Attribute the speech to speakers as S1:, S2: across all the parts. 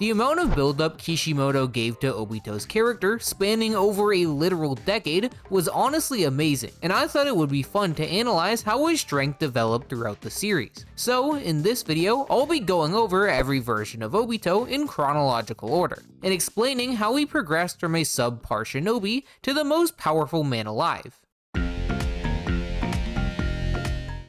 S1: The amount of build-up Kishimoto gave to Obito's character, spanning over a literal decade, was honestly amazing, and I thought it would be fun to analyze how his strength developed throughout the series. So, in this video, I'll be going over every version of Obito in chronological order, and explaining how he progressed from a subpar shinobi to the most powerful man alive.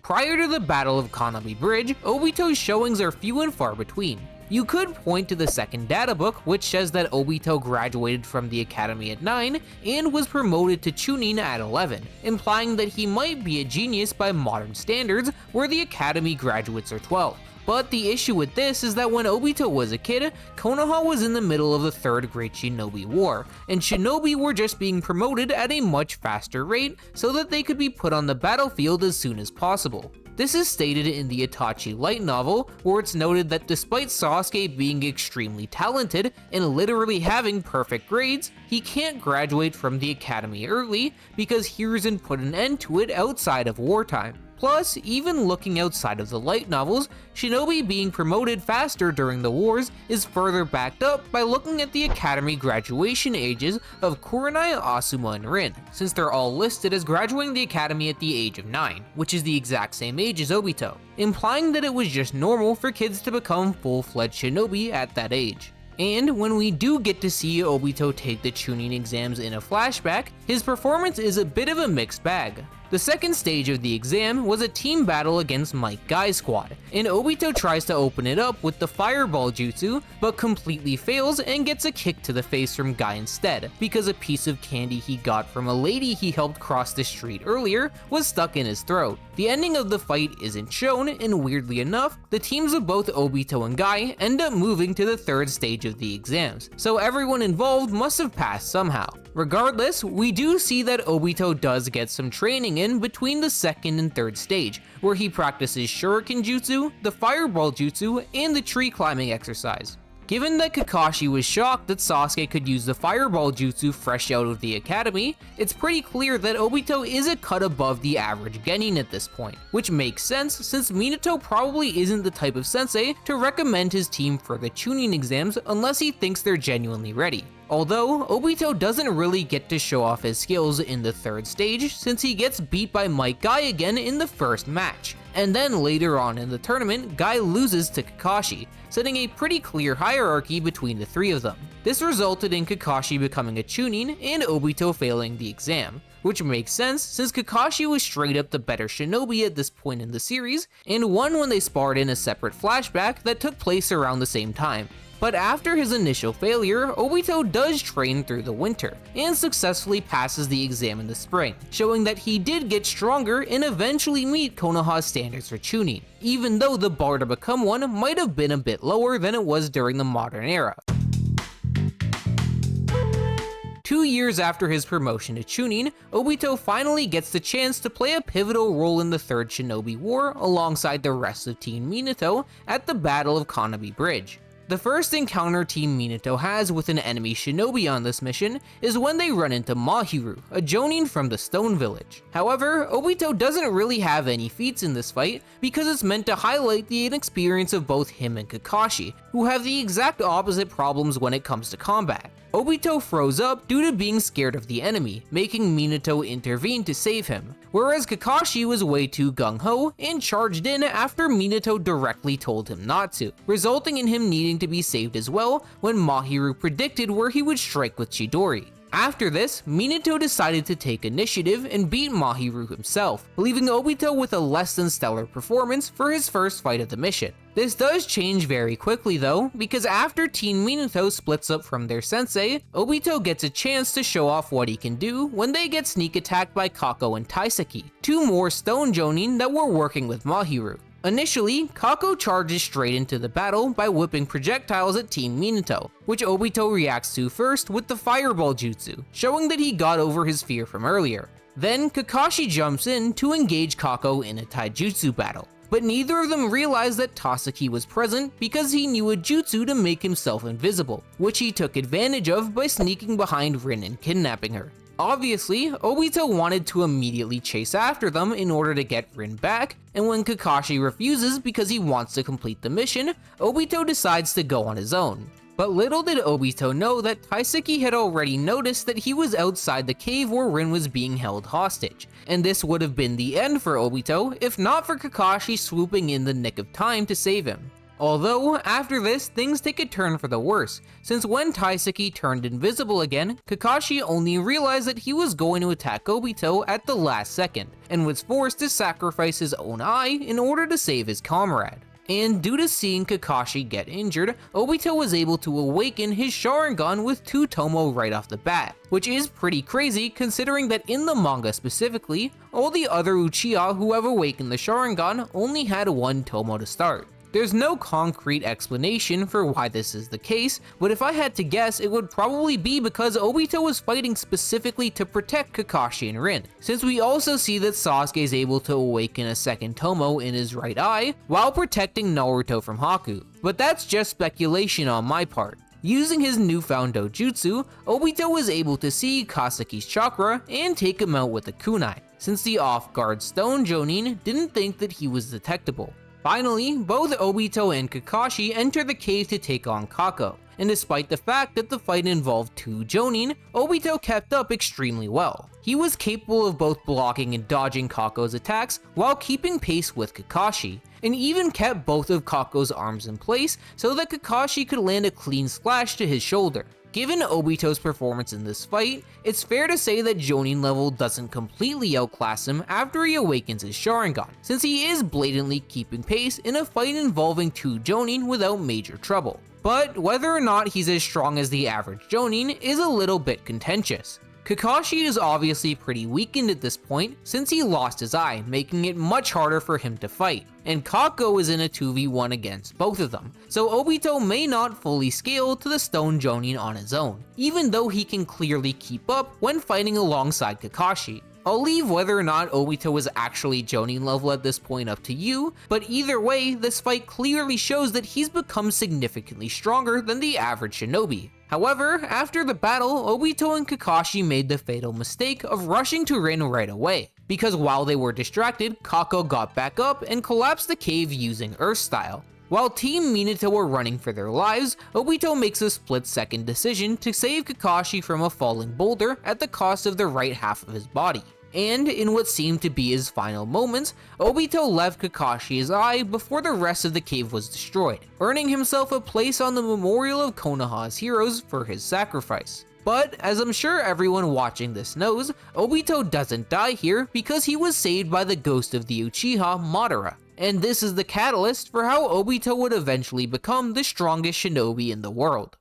S1: Prior to the Battle of Kanabi Bridge, Obito's showings are few and far between. You could point to the second data book, which says that Obito graduated from the academy at 9 and was promoted to Chunin at 11, implying that he might be a genius by modern standards, where the academy graduates are 12. But the issue with this is that when Obito was a kid, Konoha was in the middle of the Third Great Shinobi War, and shinobi were just being promoted at a much faster rate so that they could be put on the battlefield as soon as possible. This is stated in the Itachi light novel, where it's noted that despite Sasuke being extremely talented and literally having perfect grades, he can't graduate from the academy early because Hiruzen put an end to it outside of wartime. Plus, even looking outside of the light novels, shinobi being promoted faster during the wars is further backed up by looking at the academy graduation ages of Kurenai, Asuma, and Rin, since they're all listed as graduating the academy at the age of 9, which is the exact same age as Obito, implying that it was just normal for kids to become full-fledged shinobi at that age. And when we do get to see Obito take the Chunin exams in a flashback, his performance is a bit of a mixed bag. The second stage of the exam was a team battle against Might Guy's squad, and Obito tries to open it up with the fireball jutsu, but completely fails and gets a kick to the face from Guy instead, because a piece of candy he got from a lady he helped cross the street earlier was stuck in his throat. The ending of the fight isn't shown, and weirdly enough, the teams of both Obito and Guy end up moving to the third stage of the exams, so everyone involved must have passed somehow. Regardless, we do see that Obito does get some training in between the second and third stage, where he practices Shuriken Jutsu, the Fireball Jutsu, and the tree climbing exercise. Given that Kakashi was shocked that Sasuke could use the Fireball Jutsu fresh out of the academy, it's pretty clear that Obito is a cut above the average genin at this point, which makes sense since Minato probably isn't the type of sensei to recommend his team for the Chunin exams unless he thinks they're genuinely ready. Although, Obito doesn't really get to show off his skills in the third stage since he gets beat by Might Guy again in the first match, and then later on in the tournament, Guy loses to Kakashi, setting a pretty clear hierarchy between the three of them. This resulted in Kakashi becoming a Chunin and Obito failing the exam, which makes sense since Kakashi was straight up the better shinobi at this point in the series, and won when they sparred in a separate flashback that took place around the same time. But after his initial failure, Obito does train through the winter, and successfully passes the exam in the spring, showing that he did get stronger and eventually meet Konoha's standards for Chunin, even though the bar to become one might have been a bit lower than it was during the modern era. 2 years after his promotion to Chunin, Obito finally gets the chance to play a pivotal role in the Third Shinobi War alongside the rest of Team Minato at the Battle of Kanabi Bridge. The first encounter Team Minato has with an enemy shinobi on this mission is when they run into Mahiru, a jonin from the Stone Village. However, Obito doesn't really have any feats in this fight because it's meant to highlight the inexperience of both him and Kakashi, who have the exact opposite problems when it comes to combat. Obito froze up due to being scared of the enemy, making Minato intervene to save him, whereas Kakashi was way too gung-ho and charged in after Minato directly told him not to, resulting in him needing to be saved as well when Mahiru predicted where he would strike with Chidori. After this, Minato decided to take initiative and beat Mahiru himself, leaving Obito with a less than stellar performance for his first fight of the mission. This does change very quickly though, because after Team Minato splits up from their sensei, Obito gets a chance to show off what he can do when they get sneak attacked by Kako and Taiseki, two more stone jonin that were working with Mahiru. Initially, Kako charges straight into the battle by whipping projectiles at Team Minato, which Obito reacts to first with the Fireball Jutsu, showing that he got over his fear from earlier. Then Kakashi jumps in to engage Kako in a taijutsu battle, but neither of them realized that Taseki was present because he knew a jutsu to make himself invisible, which he took advantage of by sneaking behind Rin and kidnapping her. Obviously, Obito wanted to immediately chase after them in order to get Rin back, and when Kakashi refuses because he wants to complete the mission, Obito decides to go on his own. But little did Obito know that Taiseki had already noticed that he was outside the cave where Rin was being held hostage, and this would have been the end for Obito if not for Kakashi swooping in the nick of time to save him. Although, after this, things take a turn for the worse, since when Taiseki turned invisible again, Kakashi only realized that he was going to attack Obito at the last second, and was forced to sacrifice his own eye in order to save his comrade. And due to seeing Kakashi get injured, Obito was able to awaken his Sharingan with 2 Tomo right off the bat, which is pretty crazy considering that in the manga specifically, all the other Uchiha who have awakened the Sharingan only had 1 Tomo to start. There's no concrete explanation for why this is the case, but if I had to guess, it would probably be because Obito was fighting specifically to protect Kakashi and Rin, since we also see that Sasuke is able to awaken a second Tomo in his right eye while protecting Naruto from Haku. But that's just speculation on my part. Using his newfound dojutsu, Obito was able to see Kasaki's chakra and take him out with a kunai, since the off-guard Stone Jonin didn't think that he was detectable. Finally, both Obito and Kakashi enter the cave to take on Kako, and despite the fact that the fight involved 2 Jonin, Obito kept up extremely well. He was capable of both blocking and dodging Kako's attacks while keeping pace with Kakashi, and even kept both of Kako's arms in place so that Kakashi could land a clean slash to his shoulder. Given Obito's performance in this fight, it's fair to say that Jonin level doesn't completely outclass him after he awakens his Sharingan, since he is blatantly keeping pace in a fight involving 2 Jonin without major trouble. But whether or not he's as strong as the average Jonin is a little bit contentious. Kakashi is obviously pretty weakened at this point since he lost his eye, making it much harder for him to fight, and Kako is in a 2v1 against both of them, so Obito may not fully scale to the Stone Jonin on his own, even though he can clearly keep up when fighting alongside Kakashi. I'll leave whether or not Obito is actually Jonin level at this point up to you, but either way, this fight clearly shows that he's become significantly stronger than the average shinobi. However, after the battle, Obito and Kakashi made the fatal mistake of rushing to Rin right away, because while they were distracted, Kako got back up and collapsed the cave using Earth Style. While Team Minato were running for their lives, Obito makes a split-second decision to save Kakashi from a falling boulder at the cost of the right half of his body. And in what seemed to be his final moments, Obito left Kakashi's eye before the rest of the cave was destroyed, earning himself a place on the memorial of Konoha's heroes for his sacrifice. But, as I'm sure everyone watching this knows, Obito doesn't die here because he was saved by the ghost of the Uchiha, Madara. And this is the catalyst for how Obito would eventually become the strongest shinobi in the world.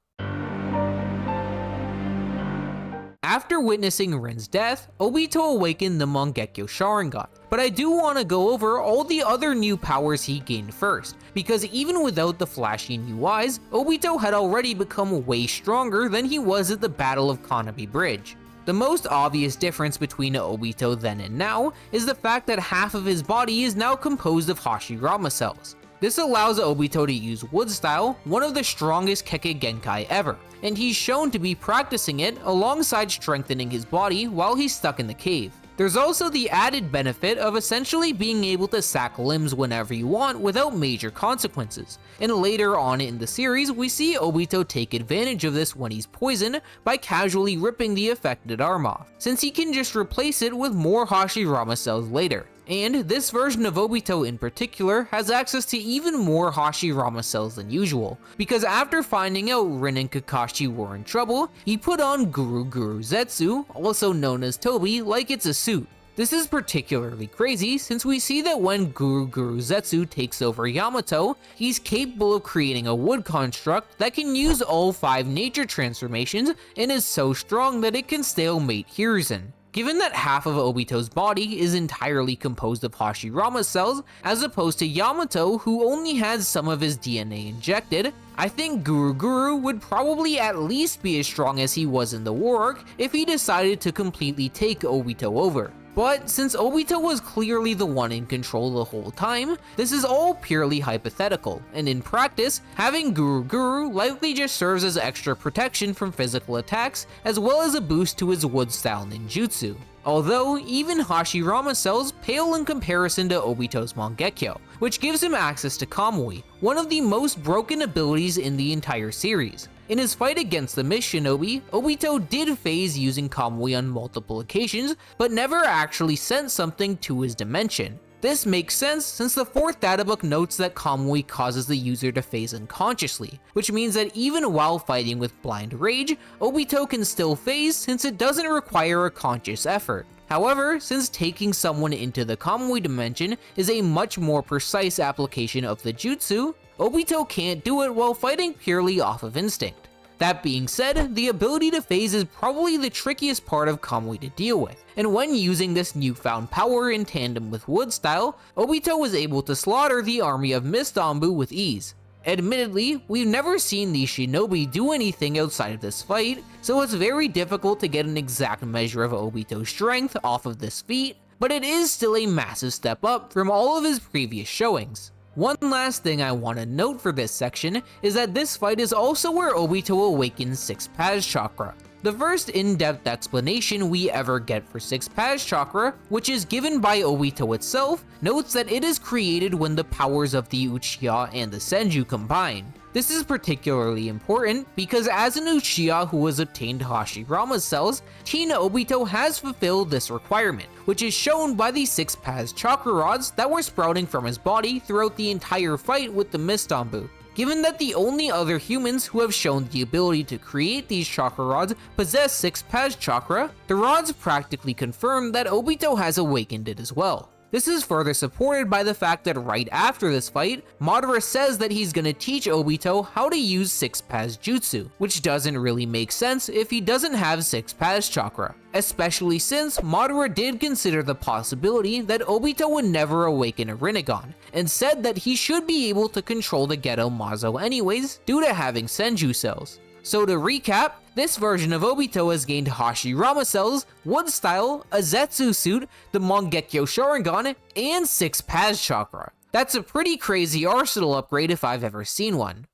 S1: After witnessing Rin's death, Obito awakened the Mangekyo Sharingan, but I do want to go over all the other new powers he gained first, because even without the flashy new eyes, Obito had already become way stronger than he was at the Battle of Kanabi Bridge. The most obvious difference between Obito then and now is the fact that half of his body is now composed of Hashirama cells. This allows Obito to use Wood Style, one of the strongest Kekkei Genkai ever, and he's shown to be practicing it alongside strengthening his body while he's stuck in the cave. There's also the added benefit of essentially being able to sack limbs whenever you want without major consequences, and later on in the series we see Obito take advantage of this when he's poisoned by casually ripping the affected arm off, since he can just replace it with more Hashirama cells later. And this version of Obito in particular has access to even more Hashirama cells than usual, because after finding out Rin and Kakashi were in trouble, he put on Guru Guru Zetsu, also known as Tobi, like it's a suit. This is particularly crazy since we see that when Guru Guru Zetsu takes over Yamato, he's capable of creating a wood construct that can use all 5 nature transformations and is so strong that it can stalemate Hiruzen. Given that half of Obito's body is entirely composed of Hashirama cells, as opposed to Yamato who only has some of his DNA injected, I think Guru Guru would probably at least be as strong as he was in the war arc if he decided to completely take Obito over. But since Obito was clearly the one in control the whole time, this is all purely hypothetical, and in practice, having Guru Guru likely just serves as extra protection from physical attacks, as well as a boost to his wood style ninjutsu. Although, even Hashirama cells pale in comparison to Obito's Mangekyo, which gives him access to Kamui, one of the most broken abilities in the entire series. In his fight against the Mist Shinobi, Obito did phase using Kamui on multiple occasions, but never actually sent something to his dimension. This makes sense since the 4th databook notes that Kamui causes the user to phase unconsciously, which means that even while fighting with Blind Rage, Obito can still phase since it doesn't require a conscious effort. However, since taking someone into the Kamui dimension is a much more precise application of the jutsu, Obito can't do it while fighting purely off of instinct. That being said, the ability to phase is probably the trickiest part of Kamui to deal with, and when using this newfound power in tandem with Wood Style, Obito was able to slaughter the army of Mist Anbu with ease. Admittedly, we've never seen these shinobi do anything outside of this fight, so it's very difficult to get an exact measure of Obito's strength off of this feat, but it is still a massive step up from all of his previous showings. One last thing I want to note for this section is that this fight is also where Obito awakens 6 Paz Chakra. The first in-depth explanation we ever get for 6 Paz Chakra, which is given by Obito itself, notes that it is created when the powers of the Uchiha and the Senju combine. This is particularly important because as an Uchiha who has obtained Hashirama's cells, Teen Obito has fulfilled this requirement, which is shown by the 6 Paz Chakra rods that were sprouting from his body throughout the entire fight with the Mist Anbu. Given that the only other humans who have shown the ability to create these chakra rods possess 6 Paz Chakra, the rods practically confirm that Obito has awakened it as well. This is further supported by the fact that right after this fight, Madara says that he's gonna teach Obito how to use 6 Paz Jutsu, which doesn't really make sense if he doesn't have 6 Paz Chakra, especially since Madara did consider the possibility that Obito would never awaken a Rinnegan, and said that he should be able to control the Geto Mazo anyways due to having Senju cells. So to recap, this version of Obito has gained Hashirama cells, Wood Style, a Zetsu suit, the Mangekyo Sharingan, and 6 Paz Chakra. That's a pretty crazy arsenal upgrade if I've ever seen one.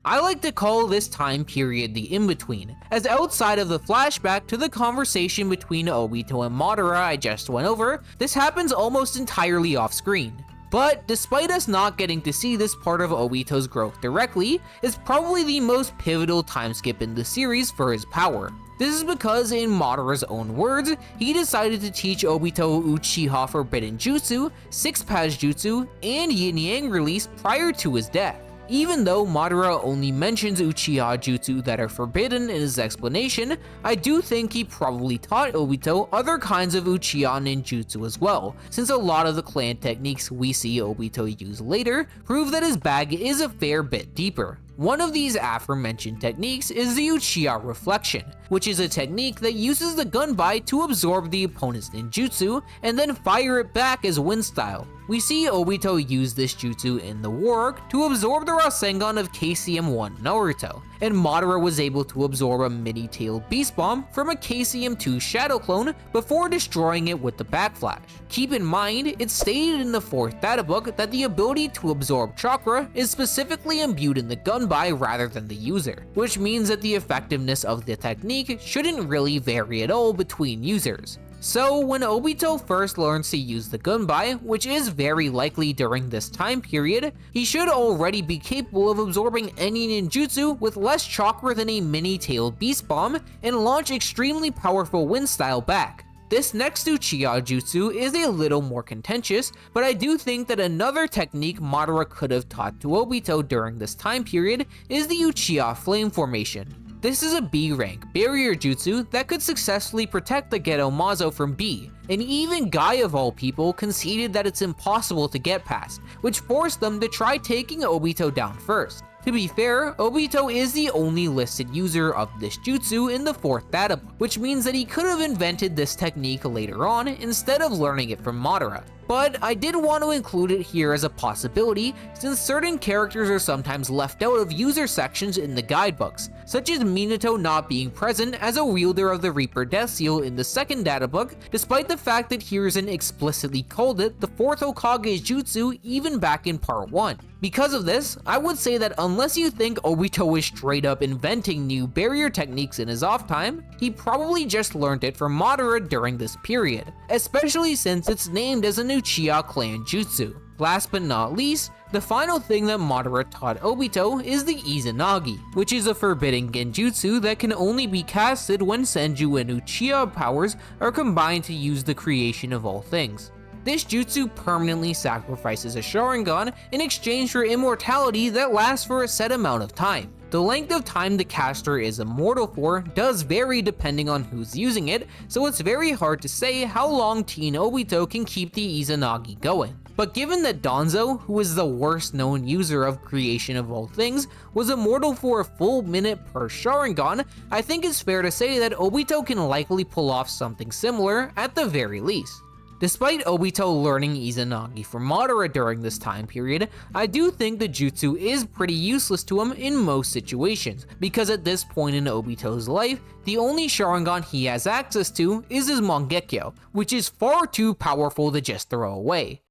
S1: I like to call this time period the Inbetween, as outside of the flashback to the conversation between Obito and Madara I just went over, this happens almost entirely off screen. But despite us not getting to see this part of Obito's growth directly, it's probably the most pivotal time skip in the series for his power. This is because, in Madara's own words, he decided to teach Obito Uchiha Forbidden Jutsu, 6 Paz Jutsu, and Yin Yang release prior to his death. Even though Madara only mentions Uchiha Jutsu that are forbidden in his explanation, I do think he probably taught Obito other kinds of Uchiha ninjutsu as well, since a lot of the clan techniques we see Obito use later prove that his bag is a fair bit deeper. One of these aforementioned techniques is the Uchiha Reflection, which is a technique that uses the gunbai to absorb the opponent's ninjutsu and then fire it back as wind style. We see Obito use this jutsu in the War Arc to absorb the Rasengan of KCM-1 Naruto, and Madara was able to absorb a mini-tailed Beast Bomb from a KCM-2 Shadow clone before destroying it with the Backflash. Keep in mind, it's stated in the 4th databook that the ability to absorb chakra is specifically imbued in the gunbai rather than the user, which means that the effectiveness of the technique shouldn't really vary at all between users. So when Obito first learns to use the gunbai, which is very likely during this time period, he should already be capable of absorbing any ninjutsu with less chakra than a mini-tailed Beast Bomb and launch extremely powerful wind style back. This next Uchiha Jutsu is a little more contentious, but I do think that another technique Madara could have taught to Obito during this time period is the Uchiha Flame Formation. This is a B rank barrier jutsu that could successfully protect the Geto Mazo from B, and even Guy of all people conceded that it's impossible to get past, which forced them to try taking Obito down first. To be fair, Obito is the only listed user of this jutsu in the 4th databook, which means that he could have invented this technique later on instead of learning it from Madara. But I did want to include it here as a possibility since certain characters are sometimes left out of user sections in the guidebooks, such as Minato not being present as a wielder of the Reaper Death Seal in the 2nd databook, despite the fact that Hiruzen explicitly called it the 4th Hokage's jutsu even back in part 1. Because of this, I would say that unless you think Obito is straight up inventing new barrier techniques in his off time, he probably just learned it from Madara during this period, especially since it's named as an Uchiha clan jutsu. Last but not least, the final thing that Madara taught Obito is the Izanagi, which is a forbidden genjutsu that can only be casted when Senju and Uchiha powers are combined to use the creation of all things. This jutsu permanently sacrifices a Sharingan in exchange for immortality that lasts for a set amount of time. The length of time the caster is immortal for does vary depending on who's using it, so it's very hard to say how long Teen Obito can keep the Izanagi going. But given that Danzo, who is the worst known user of creation of all things, was immortal for a full minute per Sharingan, I think it's fair to say that Obito can likely pull off something similar at the very least. Despite Obito learning Izanagi from Madara during this time period, I do think the jutsu is pretty useless to him in most situations, because at this point in Obito's life, the only Sharingan he has access to is his Mangekyo, which is far too powerful to just throw away.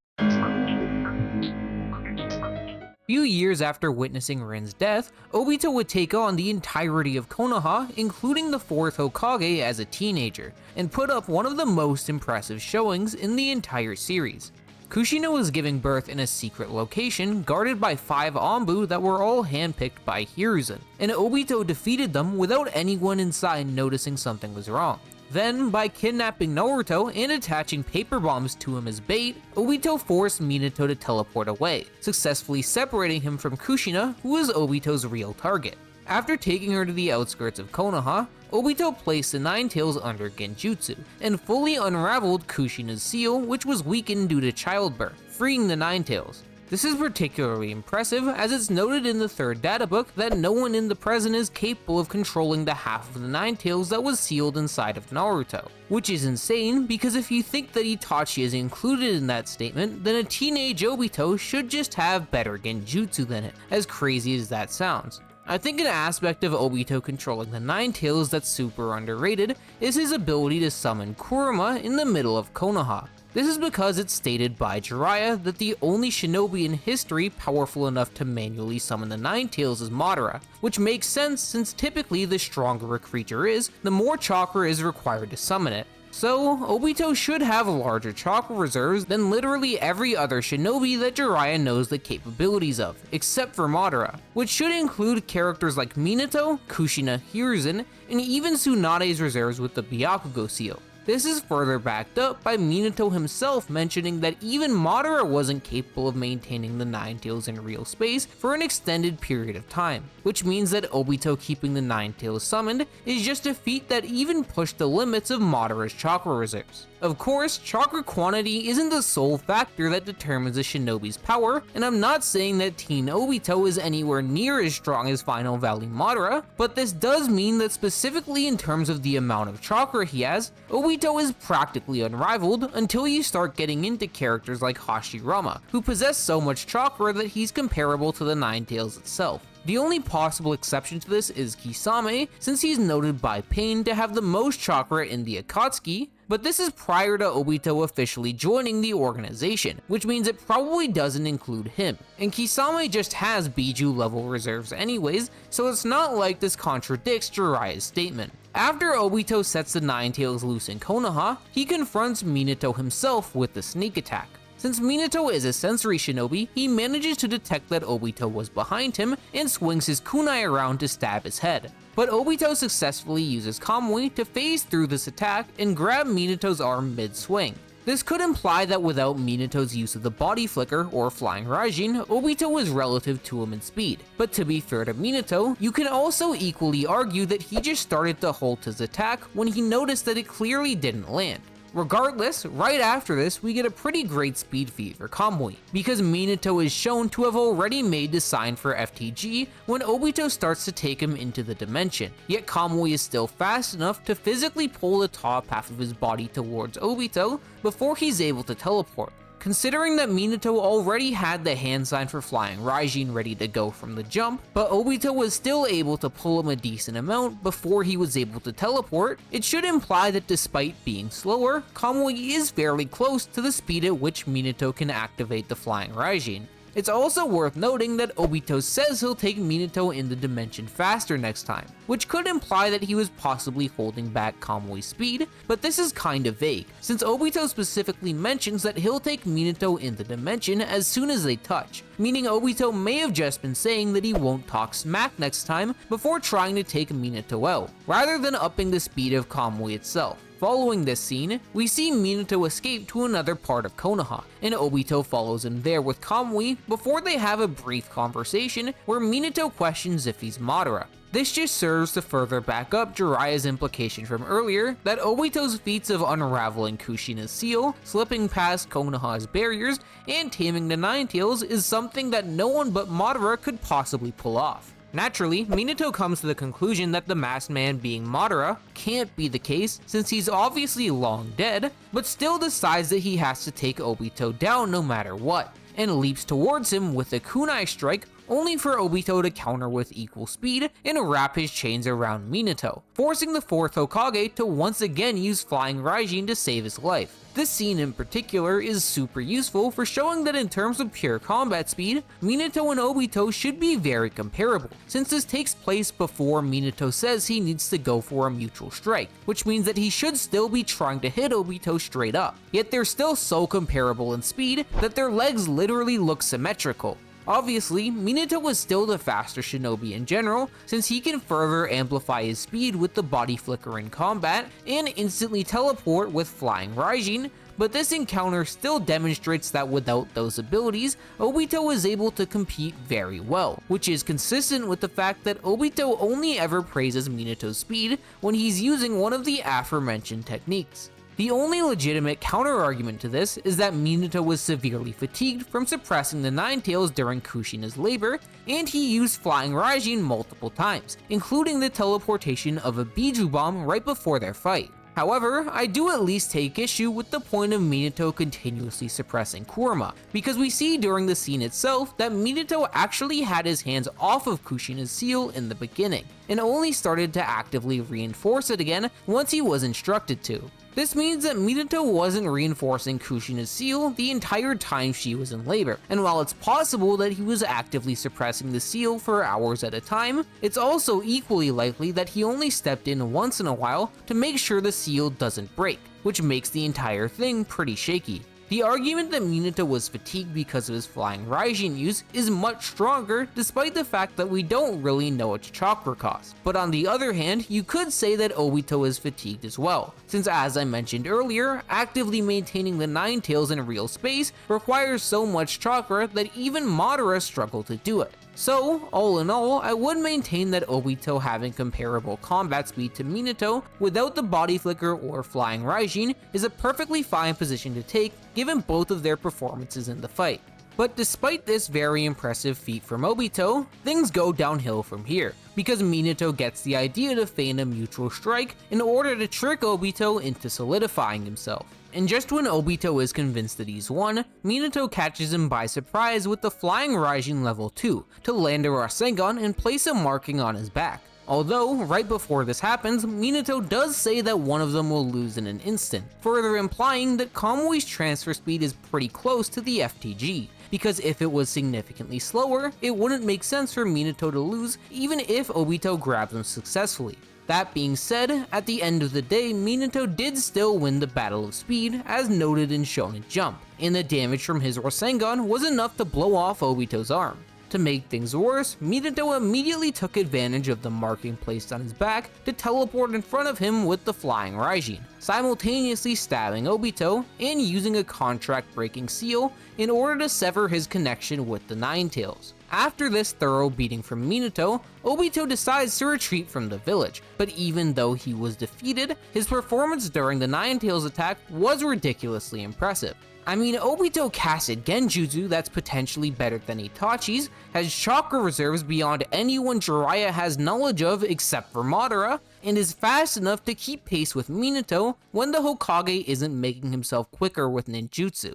S1: Few years after witnessing Rin's death, Obito would take on the entirety of Konoha, including the 4th Hokage as a teenager, and put up one of the most impressive showings in the entire series. Kushina was giving birth in a secret location guarded by 5 Anbu that were all handpicked by Hiruzen, and Obito defeated them without anyone inside noticing something was wrong. Then, by kidnapping Naruto and attaching paper bombs to him as bait, Obito forced Minato to teleport away, successfully separating him from Kushina, who was Obito's real target. After taking her to the outskirts of Konoha, Obito placed the Nine Tails under Genjutsu, and fully unraveled Kushina's seal, which was weakened due to childbirth, freeing the Nine Tails. This is particularly impressive as it's noted in the 3rd data book that no one in the present is capable of controlling the half of the Nine Tails that was sealed inside of Naruto. Which is insane because if you think that Itachi is included in that statement, then a teenage Obito should just have better Genjutsu than it, as crazy as that sounds. I think an aspect of Obito controlling the Nine Tails that's super underrated is his ability to summon Kurama in the middle of Konoha. This is because it's stated by Jiraiya that the only shinobi in history powerful enough to manually summon the Nine Tails is Madara, which makes sense since typically the stronger a creature is, the more chakra is required to summon it. So, Obito should have larger chakra reserves than literally every other shinobi that Jiraiya knows the capabilities of, except for Madara, which should include characters like Minato, Kushina, Hiruzen, and even Tsunade's reserves with the Byakugo seal. This is further backed up by Minato himself mentioning that even Madara wasn't capable of maintaining the Nine Tails in real space for an extended period of time, which means that Obito keeping the Nine Tails summoned is just a feat that even pushed the limits of Madara's chakra reserves. Of course, chakra quantity isn't the sole factor that determines a shinobi's power, and I'm not saying that Teen Obito is anywhere near as strong as Final Valley Madara, but this does mean that specifically in terms of the amount of chakra he has, Obito is practically unrivaled until you start getting into characters like Hashirama, who possess so much chakra that he's comparable to the Nine Tails itself. The only possible exception to this is Kisame, since he's noted by Pain to have the most chakra in the Akatsuki, but this is prior to Obito officially joining the organization, which means it probably doesn't include him. And Kisame just has Biju level reserves anyways, so it's not like this contradicts Jiraiya's statement. After Obito sets the Nine Tails loose in Konoha, he confronts Minato himself with the sneak attack. Since Minato is a sensory shinobi, he manages to detect that Obito was behind him and swings his kunai around to stab his head. But Obito successfully uses Kamui to phase through this attack and grab Minato's arm mid-swing. This could imply that without Minato's use of the body flicker or flying Raijin, Obito was relative to him in speed. But to be fair to Minato, you can also equally argue that he just started to halt his attack when he noticed that it clearly didn't land. Regardless, right after this, we get a pretty great speed feat for Kamui, because Minato is shown to have already made the sign for FTG when Obito starts to take him into the dimension, yet Kamui is still fast enough to physically pull the top half of his body towards Obito before he's able to teleport. Considering that Minato already had the hand sign for flying Raijin ready to go from the jump, but Obito was still able to pull him a decent amount before he was able to teleport, it should imply that despite being slower, Kamui is fairly close to the speed at which Minato can activate the flying Raijin. It's also worth noting that Obito says he'll take Minato in the dimension faster next time, which could imply that he was possibly holding back Kamui's speed, but this is kind of vague, since Obito specifically mentions that he'll take Minato in the dimension as soon as they touch, meaning Obito may have just been saying that he won't talk smack next time before trying to take Minato out, rather than upping the speed of Kamui itself. Following this scene, we see Minato escape to another part of Konoha, and Obito follows him there with Kamui before they have a brief conversation where Minato questions if he's Madara. This just serves to further back up Jiraiya's implication from earlier that Obito's feats of unraveling Kushina's seal, slipping past Konoha's barriers, and taming the Ninetales is something that no one but Madara could possibly pull off. Naturally, Minato comes to the conclusion that the masked man being Madara can't be the case since he's obviously long dead, but still decides that he has to take Obito down no matter what, and leaps towards him with a kunai strike, only for Obito to counter with equal speed and wrap his chains around Minato, forcing the 4th Hokage to once again use Flying Raijin to save his life. This scene in particular is super useful for showing that in terms of pure combat speed, Minato and Obito should be very comparable, since this takes place before Minato says he needs to go for a mutual strike, which means that he should still be trying to hit Obito straight up, yet they're still so comparable in speed that their legs literally look symmetrical. Obviously, Minato was still the faster shinobi in general, since he can further amplify his speed with the body flicker in combat and instantly teleport with Flying Raijin, but this encounter still demonstrates that without those abilities, Obito is able to compete very well, which is consistent with the fact that Obito only ever praises Minato's speed when he's using one of the aforementioned techniques. The only legitimate counter-argument to this is that Minato was severely fatigued from suppressing the Ninetales during Kushina's labor, and he used Flying Raijin multiple times, including the teleportation of a Biju Bomb right before their fight. However, I do at least take issue with the point of Minato continuously suppressing Kurama, because we see during the scene itself that Minato actually had his hands off of Kushina's seal in the beginning, and only started to actively reinforce it again once he was instructed to. This means that Minato wasn't reinforcing Kushina's seal the entire time she was in labor, and while it's possible that he was actively suppressing the seal for hours at a time, it's also equally likely that he only stepped in once in a while to make sure the seal doesn't break, which makes the entire thing pretty shaky. The argument that Minato was fatigued because of his Flying Raijin use is much stronger despite the fact that we don't really know its chakra cost. But on the other hand, you could say that Obito is fatigued as well, since as I mentioned earlier, actively maintaining the Ninetales in real space requires so much chakra that even Madara struggled to do it. So, all in all, I would maintain that Obito having comparable combat speed to Minato without the body flicker or Flying Raijin is a perfectly fine position to take given both of their performances in the fight. But despite this very impressive feat from Obito, things go downhill from here, because Minato gets the idea to feign a mutual strike in order to trick Obito into solidifying himself. And just when Obito is convinced that he's won, Minato catches him by surprise with the Flying Raijin level 2 to land a Rasengan and place a marking on his back. Although, right before this happens, Minato does say that one of them will lose in an instant, further implying that Kamui's transfer speed is pretty close to the FTG, because if it was significantly slower, it wouldn't make sense for Minato to lose even if Obito grabs him successfully. That being said, at the end of the day, Minato did still win the Battle of Speed, as noted in Shonen Jump, and the damage from his Rasengan was enough to blow off Obito's arm. To make things worse, Minato immediately took advantage of the marking placed on his back to teleport in front of him with the Flying Raijin, simultaneously stabbing Obito and using a contract-breaking seal in order to sever his connection with the Ninetales. After this thorough beating from Minato, Obito decides to retreat from the village, but even though he was defeated, his performance during the Ninetales attack was ridiculously impressive. I mean, Obito casted Genjutsu that's potentially better than Itachi's, has chakra reserves beyond anyone Jiraiya has knowledge of except for Madara, and is fast enough to keep pace with Minato when the Hokage isn't making himself quicker with ninjutsu.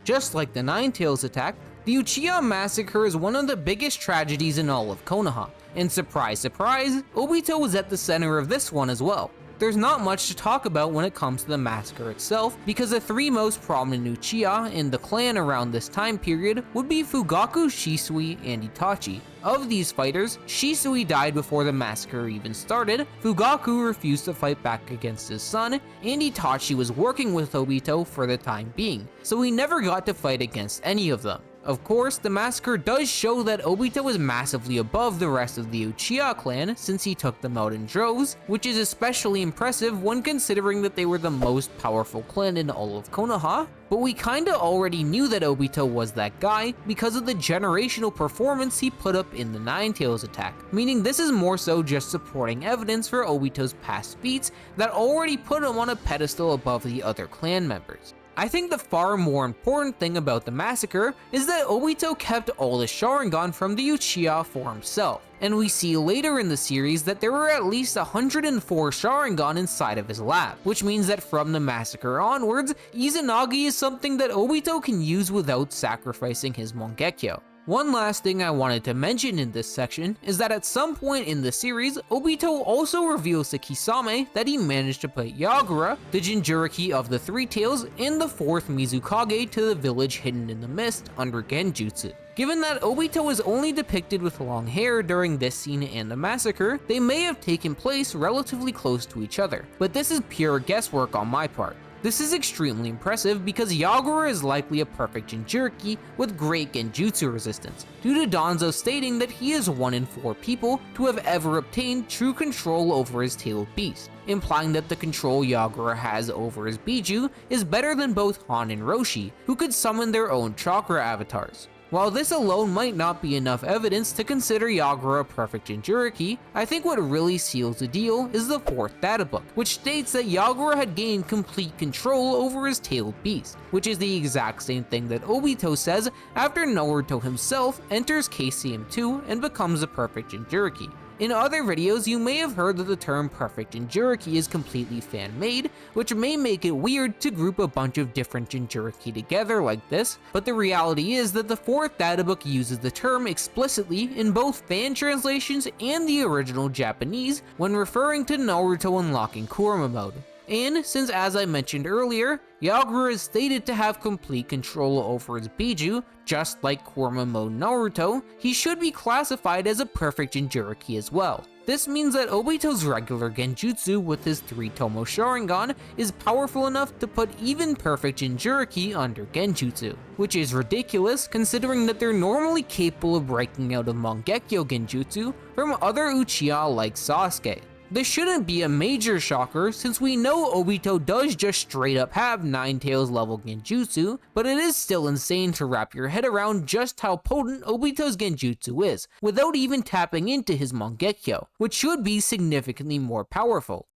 S1: Just like the Ninetales attack, the Uchiha Massacre is one of the biggest tragedies in all of Konoha, and surprise surprise, Obito was at the center of this one as well. There's not much to talk about when it comes to the massacre itself, because the three most prominent Uchiha in the clan around this time period would be Fugaku, Shisui, and Itachi. Of these fighters, Shisui died before the massacre even started, Fugaku refused to fight back against his son, and Itachi was working with Obito for the time being, so he never got to fight against any of them. Of course, the massacre does show that Obito is massively above the rest of the Uchiha clan since he took them out in droves, which is especially impressive when considering that they were the most powerful clan in all of Konoha, but we kinda already knew that Obito was that guy because of the generational performance he put up in the Nine Tails attack, meaning this is more so just supporting evidence for Obito's past feats that already put him on a pedestal above the other clan members. I think the far more important thing about the massacre is that Obito kept all the Sharingan from the Uchiha for himself, and we see later in the series that there were at least 104 Sharingan inside of his lab, which means that from the massacre onwards, Izanagi is something that Obito can use without sacrificing his Mangekyo. One last thing I wanted to mention in this section is that at some point in the series, Obito also reveals to Kisame that he managed to put Yagura, the Jinchuriki of the Three Tails, and the fourth Mizukage to the village hidden in the mist under Genjutsu. Given that Obito is only depicted with long hair during this scene and the massacre, they may have taken place relatively close to each other, but this is pure guesswork on my part. This is extremely impressive because Yagura is likely a perfect Jinchuriki with great Genjutsu resistance, due to Danzo stating that he is 1 in 4 people to have ever obtained true control over his tailed beast, implying that the control Yagura has over his Biju is better than both Han and Roshi, who could summon their own chakra avatars. While this alone might not be enough evidence to consider Yagura a perfect Jinchuriki, I think what really seals the deal is the 4th data book, which states that Yagura had gained complete control over his tailed beast, which is the exact same thing that Obito says after Naruto himself enters KCM2 and becomes a perfect Jinchuriki. In other videos, you may have heard that the term perfect Jinchuriki is completely fan-made, which may make it weird to group a bunch of different Jinchuriki together like this, but the reality is that the 4th databook uses the term explicitly in both fan translations and the original Japanese when referring to Naruto unlocking Kurama mode. And since, as I mentioned earlier, Yagura is stated to have complete control over his Biju, just like Kurama mode Naruto, he should be classified as a perfect Jinchuriki as well. This means that Obito's regular Genjutsu with his 3 Tomo Sharingan is powerful enough to put even perfect Jinchuriki under Genjutsu, which is ridiculous considering that they're normally capable of breaking out of Mangekyo Genjutsu from other Uchiha like Sasuke. This shouldn't be a major shocker since we know Obito does just straight up have 9 Tails level Genjutsu, but it is still insane to wrap your head around just how potent Obito's Genjutsu is, without even tapping into his Mangekyo, which should be significantly more powerful.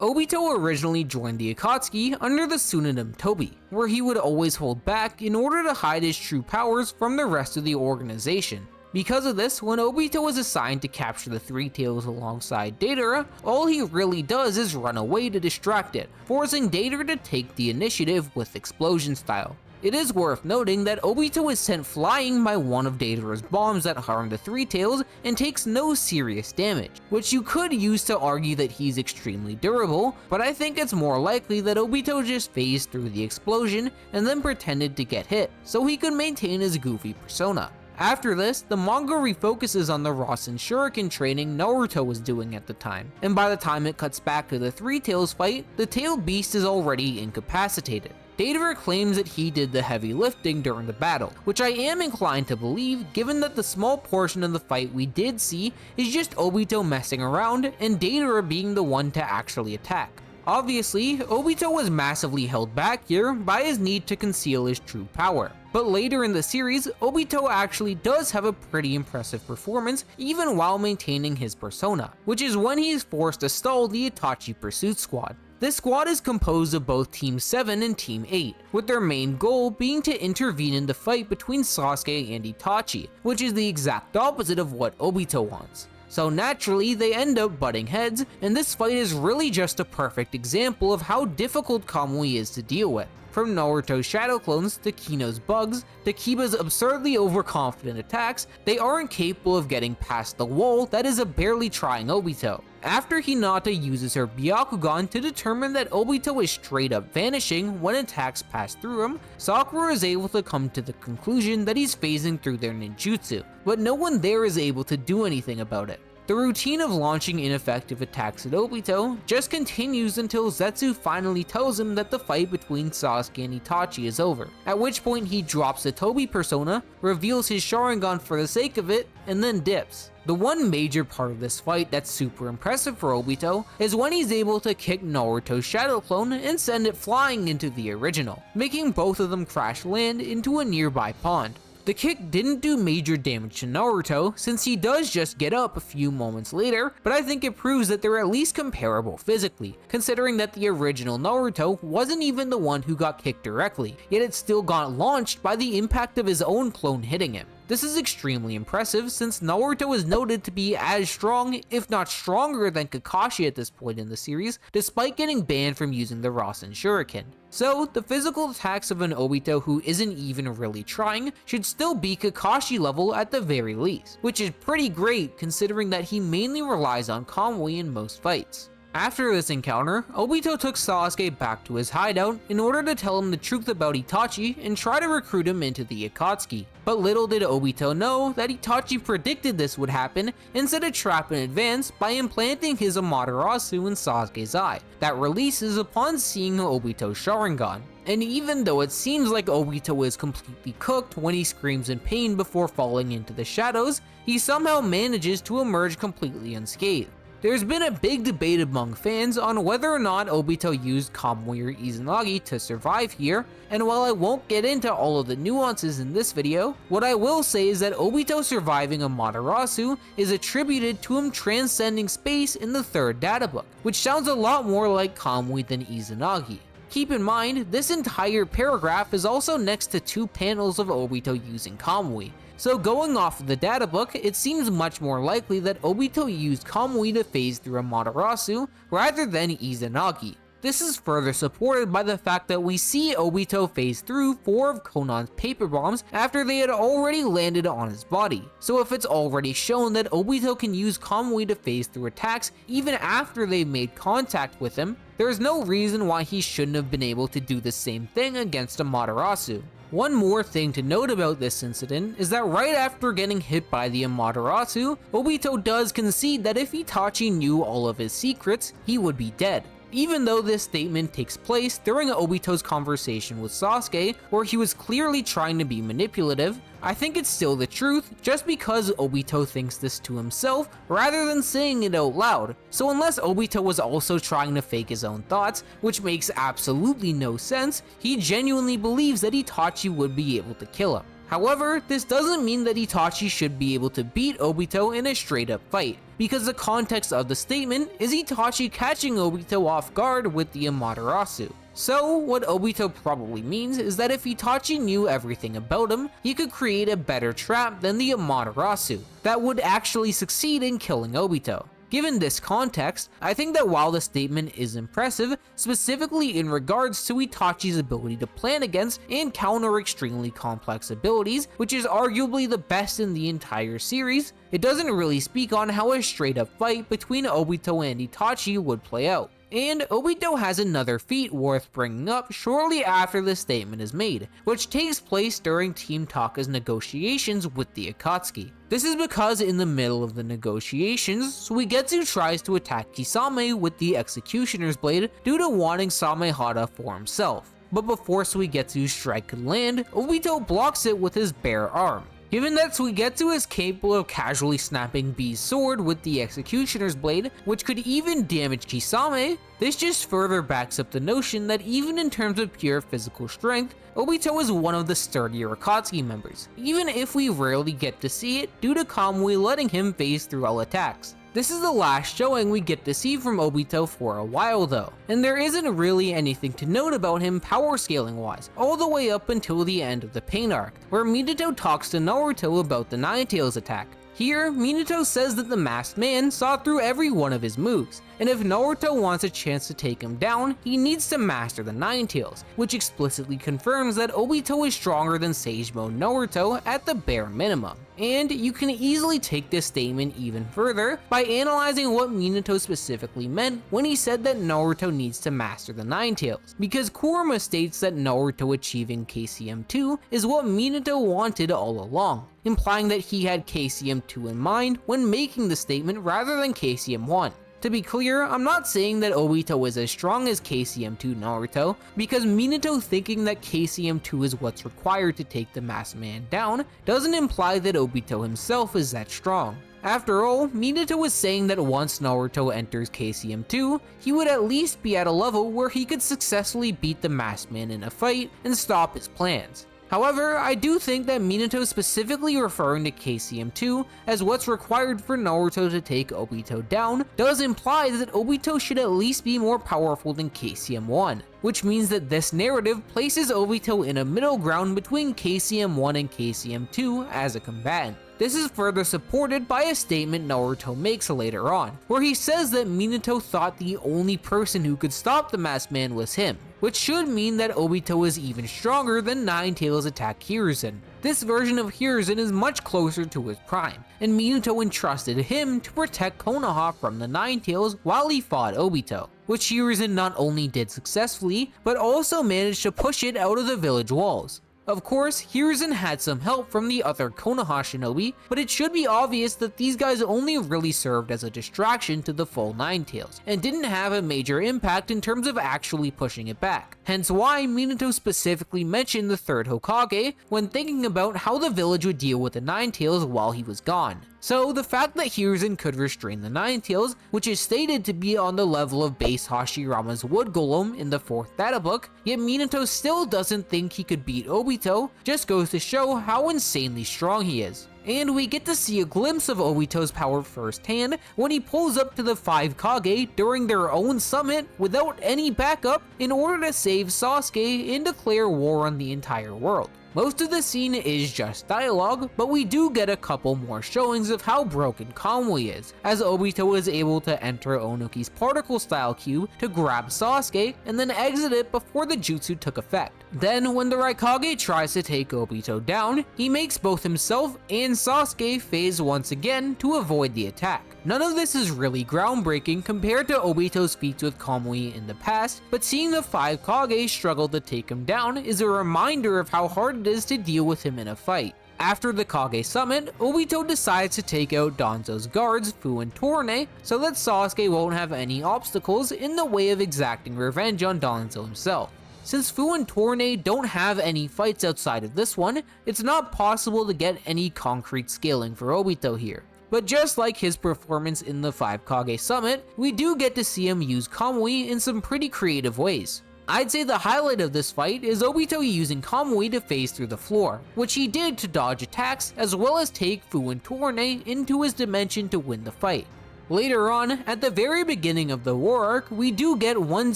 S1: Obito originally joined the Akatsuki under the pseudonym Tobi, where he would always hold back in order to hide his true powers from the rest of the organization. Because of this, when Obito is assigned to capture the Three Tails alongside Deidara, all he really does is run away to distract it, forcing Deidara to take the initiative with explosion style. It is worth noting that Obito is sent flying by one of Deidara's bombs that harm the Three Tails and takes no serious damage, which you could use to argue that he's extremely durable, but I think it's more likely that Obito just phased through the explosion and then pretended to get hit, so he could maintain his goofy persona. After this, the manga refocuses on the Rasen Shuriken training Naruto was doing at the time, and by the time it cuts back to the Three Tails fight, the tailed beast is already incapacitated. Deidara claims that he did the heavy lifting during the battle, which I am inclined to believe given that the small portion of the fight we did see is just Obito messing around and Deidara being the one to actually attack. Obviously, Obito was massively held back here by his need to conceal his true power. But later in the series, Obito actually does have a pretty impressive performance even while maintaining his persona, which is when he is forced to stall the Itachi Pursuit Squad. This squad is composed of both Team 7 and Team 8, with their main goal being to intervene in the fight between Sasuke and Itachi, which is the exact opposite of what Obito wants. so naturally they end up butting heads, and this fight is really just a perfect example of how difficult Kamui is to deal with. From Naruto's shadow clones to Kino's bugs to Kiba's absurdly overconfident attacks, they aren't capable of getting past the wall that is barely trying Obito. After Hinata uses her Byakugan to determine that Obito is straight up vanishing when attacks pass through him, Sakura is able to come to the conclusion that he's phasing through their ninjutsu, but no one there is able to do anything about it. The routine of launching ineffective attacks at Obito just continues until Zetsu finally tells him that the fight between Sasuke and Itachi is over, at which point he drops the Tobi persona, reveals his Sharingan for the sake of it, and then dips. The one major part of this fight that's super impressive for Obito is when he's able to kick Naruto's shadow clone and send it flying into the original, making both of them crash land into a nearby pond. The kick didn't do major damage to Naruto since he does just get up a few moments later, but I think it proves that they're at least comparable physically, considering that the original Naruto wasn't even the one who got kicked directly, yet it still got launched by the impact of his own clone hitting him. This is extremely impressive since Naruto is noted to be as strong, if not stronger than Kakashi at this point in the series, despite getting banned from using the Rasen Shuriken. So, the physical attacks of an Obito who isn't even really trying should still be Kakashi level at the very least, which is pretty great considering that he mainly relies on Kamui in most fights. After this encounter, Obito took Sasuke back to his hideout in order to tell him the truth about Itachi and try to recruit him into the Akatsuki. But little did Obito know that Itachi predicted this would happen and set a trap in advance by implanting his Amaterasu in Sasuke's eye that releases upon seeing Obito's Sharingan. And even though it seems like Obito is completely cooked when he screams in pain before falling into the shadows, he somehow manages to emerge completely unscathed. There's been a big debate among fans on whether or not Obito used Kamui or Izanagi to survive here, and while I won't get into all of the nuances in this video, what I will say is that Obito surviving Amaterasu is attributed to him transcending space in the third data book, which sounds a lot more like Kamui than Izanagi. Keep in mind, this entire paragraph is also next to 2 panels of Obito using Kamui. So going off of the data book, it seems much more likely that Obito used Kamui to phase through Amaterasu rather than Izanagi. This is further supported by the fact that we see Obito phase through 4 of Konan's paper bombs after they had already landed on his body. So if it's already shown that Obito can use Kamui to phase through attacks even after they've made contact with him, there's no reason why he shouldn't have been able to do the same thing against Amaterasu. One more thing to note about this incident is that right after getting hit by the Amaterasu, Obito does concede that if Itachi knew all of his secrets, he would be dead. Even though this statement takes place during Obito's conversation with Sasuke, where he was clearly trying to be manipulative, I think it's still the truth just because Obito thinks this to himself rather than saying it out loud. So unless Obito was also trying to fake his own thoughts, which makes absolutely no sense, he genuinely believes that Itachi would be able to kill him. However, this doesn't mean that Itachi should be able to beat Obito in a straight up fight, because the context of the statement is Itachi catching Obito off guard with the Amaterasu. So, what Obito probably means is that if Itachi knew everything about him, he could create a better trap than the Amaterasu that would actually succeed in killing Obito. Given this context, I think that while the statement is impressive, specifically in regards to Itachi's ability to plan against and counter extremely complex abilities, which is arguably the best in the entire series, it doesn't really speak on how a straight up fight between Obito and Itachi would play out. And Obito has another feat worth bringing up shortly after the statement is made, which takes place during Team Taka's negotiations with the Akatsuki. This is because in the middle of the negotiations, Suigetsu tries to attack Kisame with the Executioner's Blade due to wanting Samehada for himself. But before Suigetsu's strike could land, Obito blocks it with his bare arm. Given that Suigetsu is capable of casually snapping B's sword with the Executioner's Blade, which could even damage Kisame, this just further backs up the notion that even in terms of pure physical strength, Obito is one of the sturdier Akatsuki members, even if we rarely get to see it due to Kamui letting him phase through all attacks. This is the last showing we get to see from Obito for a while though, and there isn't really anything to note about him power scaling wise, all the way up until the end of the Pain arc, where Minato talks to Naruto about the Nine Tails attack. Here, Minato says that the masked man saw through every one of his moves, and if Naruto wants a chance to take him down, he needs to master the Nine Tails, which explicitly confirms that Obito is stronger than Sage Mode Naruto at the bare minimum. And you can easily take this statement even further by analyzing what Minato specifically meant when he said that Naruto needs to master the Nine Tails, because Kurama states that Naruto achieving KCM2 is what Minato wanted all along, implying that he had KCM2 in mind when making the statement rather than KCM1. To be clear, I'm not saying that Obito is as strong as KCM2 Naruto, because Minato thinking that KCM2 is what's required to take the masked man down doesn't imply that Obito himself is that strong. After all, Minato was saying that once Naruto enters KCM2, he would at least be at a level where he could successfully beat the masked man in a fight and stop his plans. However, I do think that Minato specifically referring to KCM2 as what's required for Naruto to take Obito down does imply that Obito should at least be more powerful than KCM1, which means that this narrative places Obito in a middle ground between KCM1 and KCM2 as a combatant. This is further supported by a statement Naruto makes later on, where he says that Minato thought the only person who could stop the masked man was him, which should mean that Obito is even stronger than Nine Tails attack Hiruzen. This version of Hiruzen is much closer to his prime, and Minato entrusted him to protect Konoha from the Nine Tails while he fought Obito, which Hiruzen not only did successfully, but also managed to push it out of the village walls. Of course, Hiruzen had some help from the other Konoha shinobi, but it should be obvious that these guys only really served as a distraction to the full Nine Tails, and didn't have a major impact in terms of actually pushing it back. Hence why Minato specifically mentioned the third Hokage when thinking about how the village would deal with the Nine Tails while he was gone. So the fact that Hiruzen could restrain the Nine Tails, which is stated to be on the level of base Hashirama's Wood Golem in the 4th data book, yet Minato still doesn't think he could beat Obito, just goes to show how insanely strong he is. And we get to see a glimpse of Obito's power firsthand when he pulls up to the 5 Kage during their own summit without any backup in order to save Sasuke and declare war on the entire world. Most of the scene is just dialogue, but we do get a couple more showings of how broken Kamui is, as Obito is able to enter Onuki's particle style cube to grab Sasuke and then exit it before the jutsu took effect. Then when the Raikage tries to take Obito down, he makes both himself and Sasuke phase once again to avoid the attack. None of this is really groundbreaking compared to Obito's feats with Kamui in the past, but seeing the 5 Kage struggle to take him down is a reminder of how hard it is to deal with him in a fight. After the Kage summit, Obito decides to take out Danzo's guards, Fu and Torne, so that Sasuke won't have any obstacles in the way of exacting revenge on Danzo himself. Since Fu and Torne don't have any fights outside of this one, it's not possible to get any concrete scaling for Obito here. But just like his performance in the 5 Kage summit, we do get to see him use Kamui in some pretty creative ways. I'd say the highlight of this fight is Obito using Kamui to phase through the floor, which he did to dodge attacks as well as take Fu and Torne into his dimension to win the fight. Later on, at the very beginning of the war arc, we do get one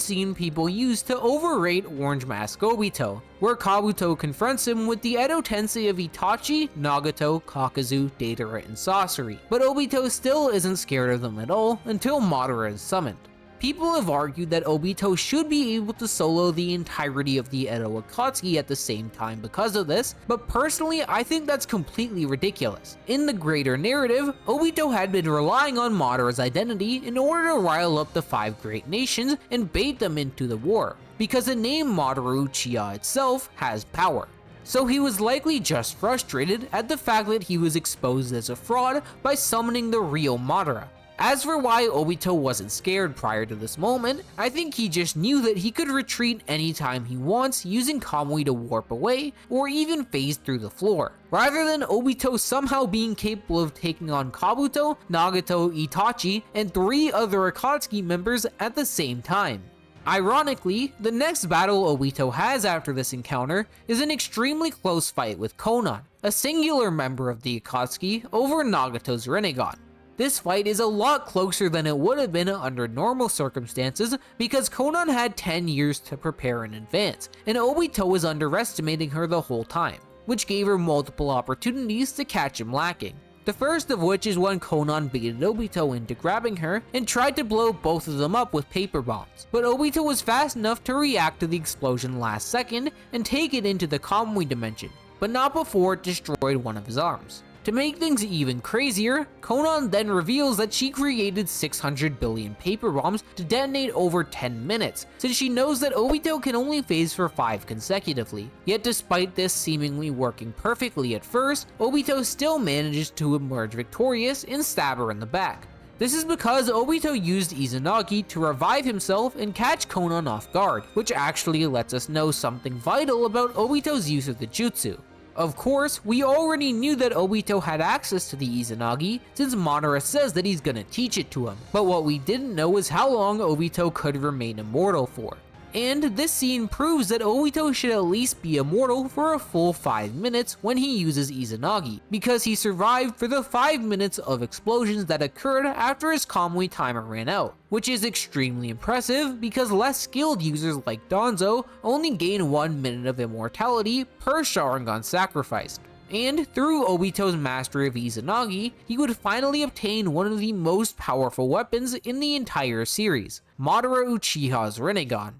S1: scene people use to overrate Orange Mask Obito, where Kabuto confronts him with the Edo Tensei of Itachi, Nagato, Kakazu, Deidara, and Sasori, but Obito still isn't scared of them at all until Madara is summoned. People have argued that Obito should be able to solo the entirety of the Edo Akatsuki at the same time because of this, but personally I think that's completely ridiculous. In the greater narrative, Obito had been relying on Madara's identity in order to rile up the 5 great nations and bait them into the war, because the name Madara Uchiha itself has power. So he was likely just frustrated at the fact that he was exposed as a fraud by summoning the real Madara. As for why Obito wasn't scared prior to this moment, I think he just knew that he could retreat anytime he wants using Kamui to warp away or even phase through the floor, rather than Obito somehow being capable of taking on Kabuto, Nagato, Itachi, and 3 other Akatsuki members at the same time. Ironically, the next battle Obito has after this encounter is an extremely close fight with Konan, a singular member of the Akatsuki, over Nagato's Rinnegan. This fight is a lot closer than it would have been under normal circumstances because Konan had 10 years to prepare in advance, and Obito was underestimating her the whole time, which gave her multiple opportunities to catch him lacking. The first of which is when Konan baited Obito into grabbing her and tried to blow both of them up with paper bombs, but Obito was fast enough to react to the explosion last second and take it into the Kamui dimension, but not before it destroyed one of his arms. To make things even crazier, Konan then reveals that she created 600 billion paper bombs to detonate over 10 minutes, since she knows that Obito can only phase for 5 consecutively. Yet despite this seemingly working perfectly at first, Obito still manages to emerge victorious and stab her in the back. This is because Obito used Izanagi to revive himself and catch Konan off guard, which actually lets us know something vital about Obito's use of the jutsu. Of course, we already knew that Obito had access to the Izanagi, since Madara says that he's gonna teach it to him, but what we didn't know is how long Obito could remain immortal for. And this scene proves that Obito should at least be immortal for a full 5 minutes when he uses Izanagi, because he survived for the 5 minutes of explosions that occurred after his Kamui timer ran out, which is extremely impressive because less skilled users like Danzo only gain 1 minute of immortality per Sharingan sacrificed. And through Obito's mastery of Izanagi, he would finally obtain one of the most powerful weapons in the entire series, Madara Uchiha's Rinnegan.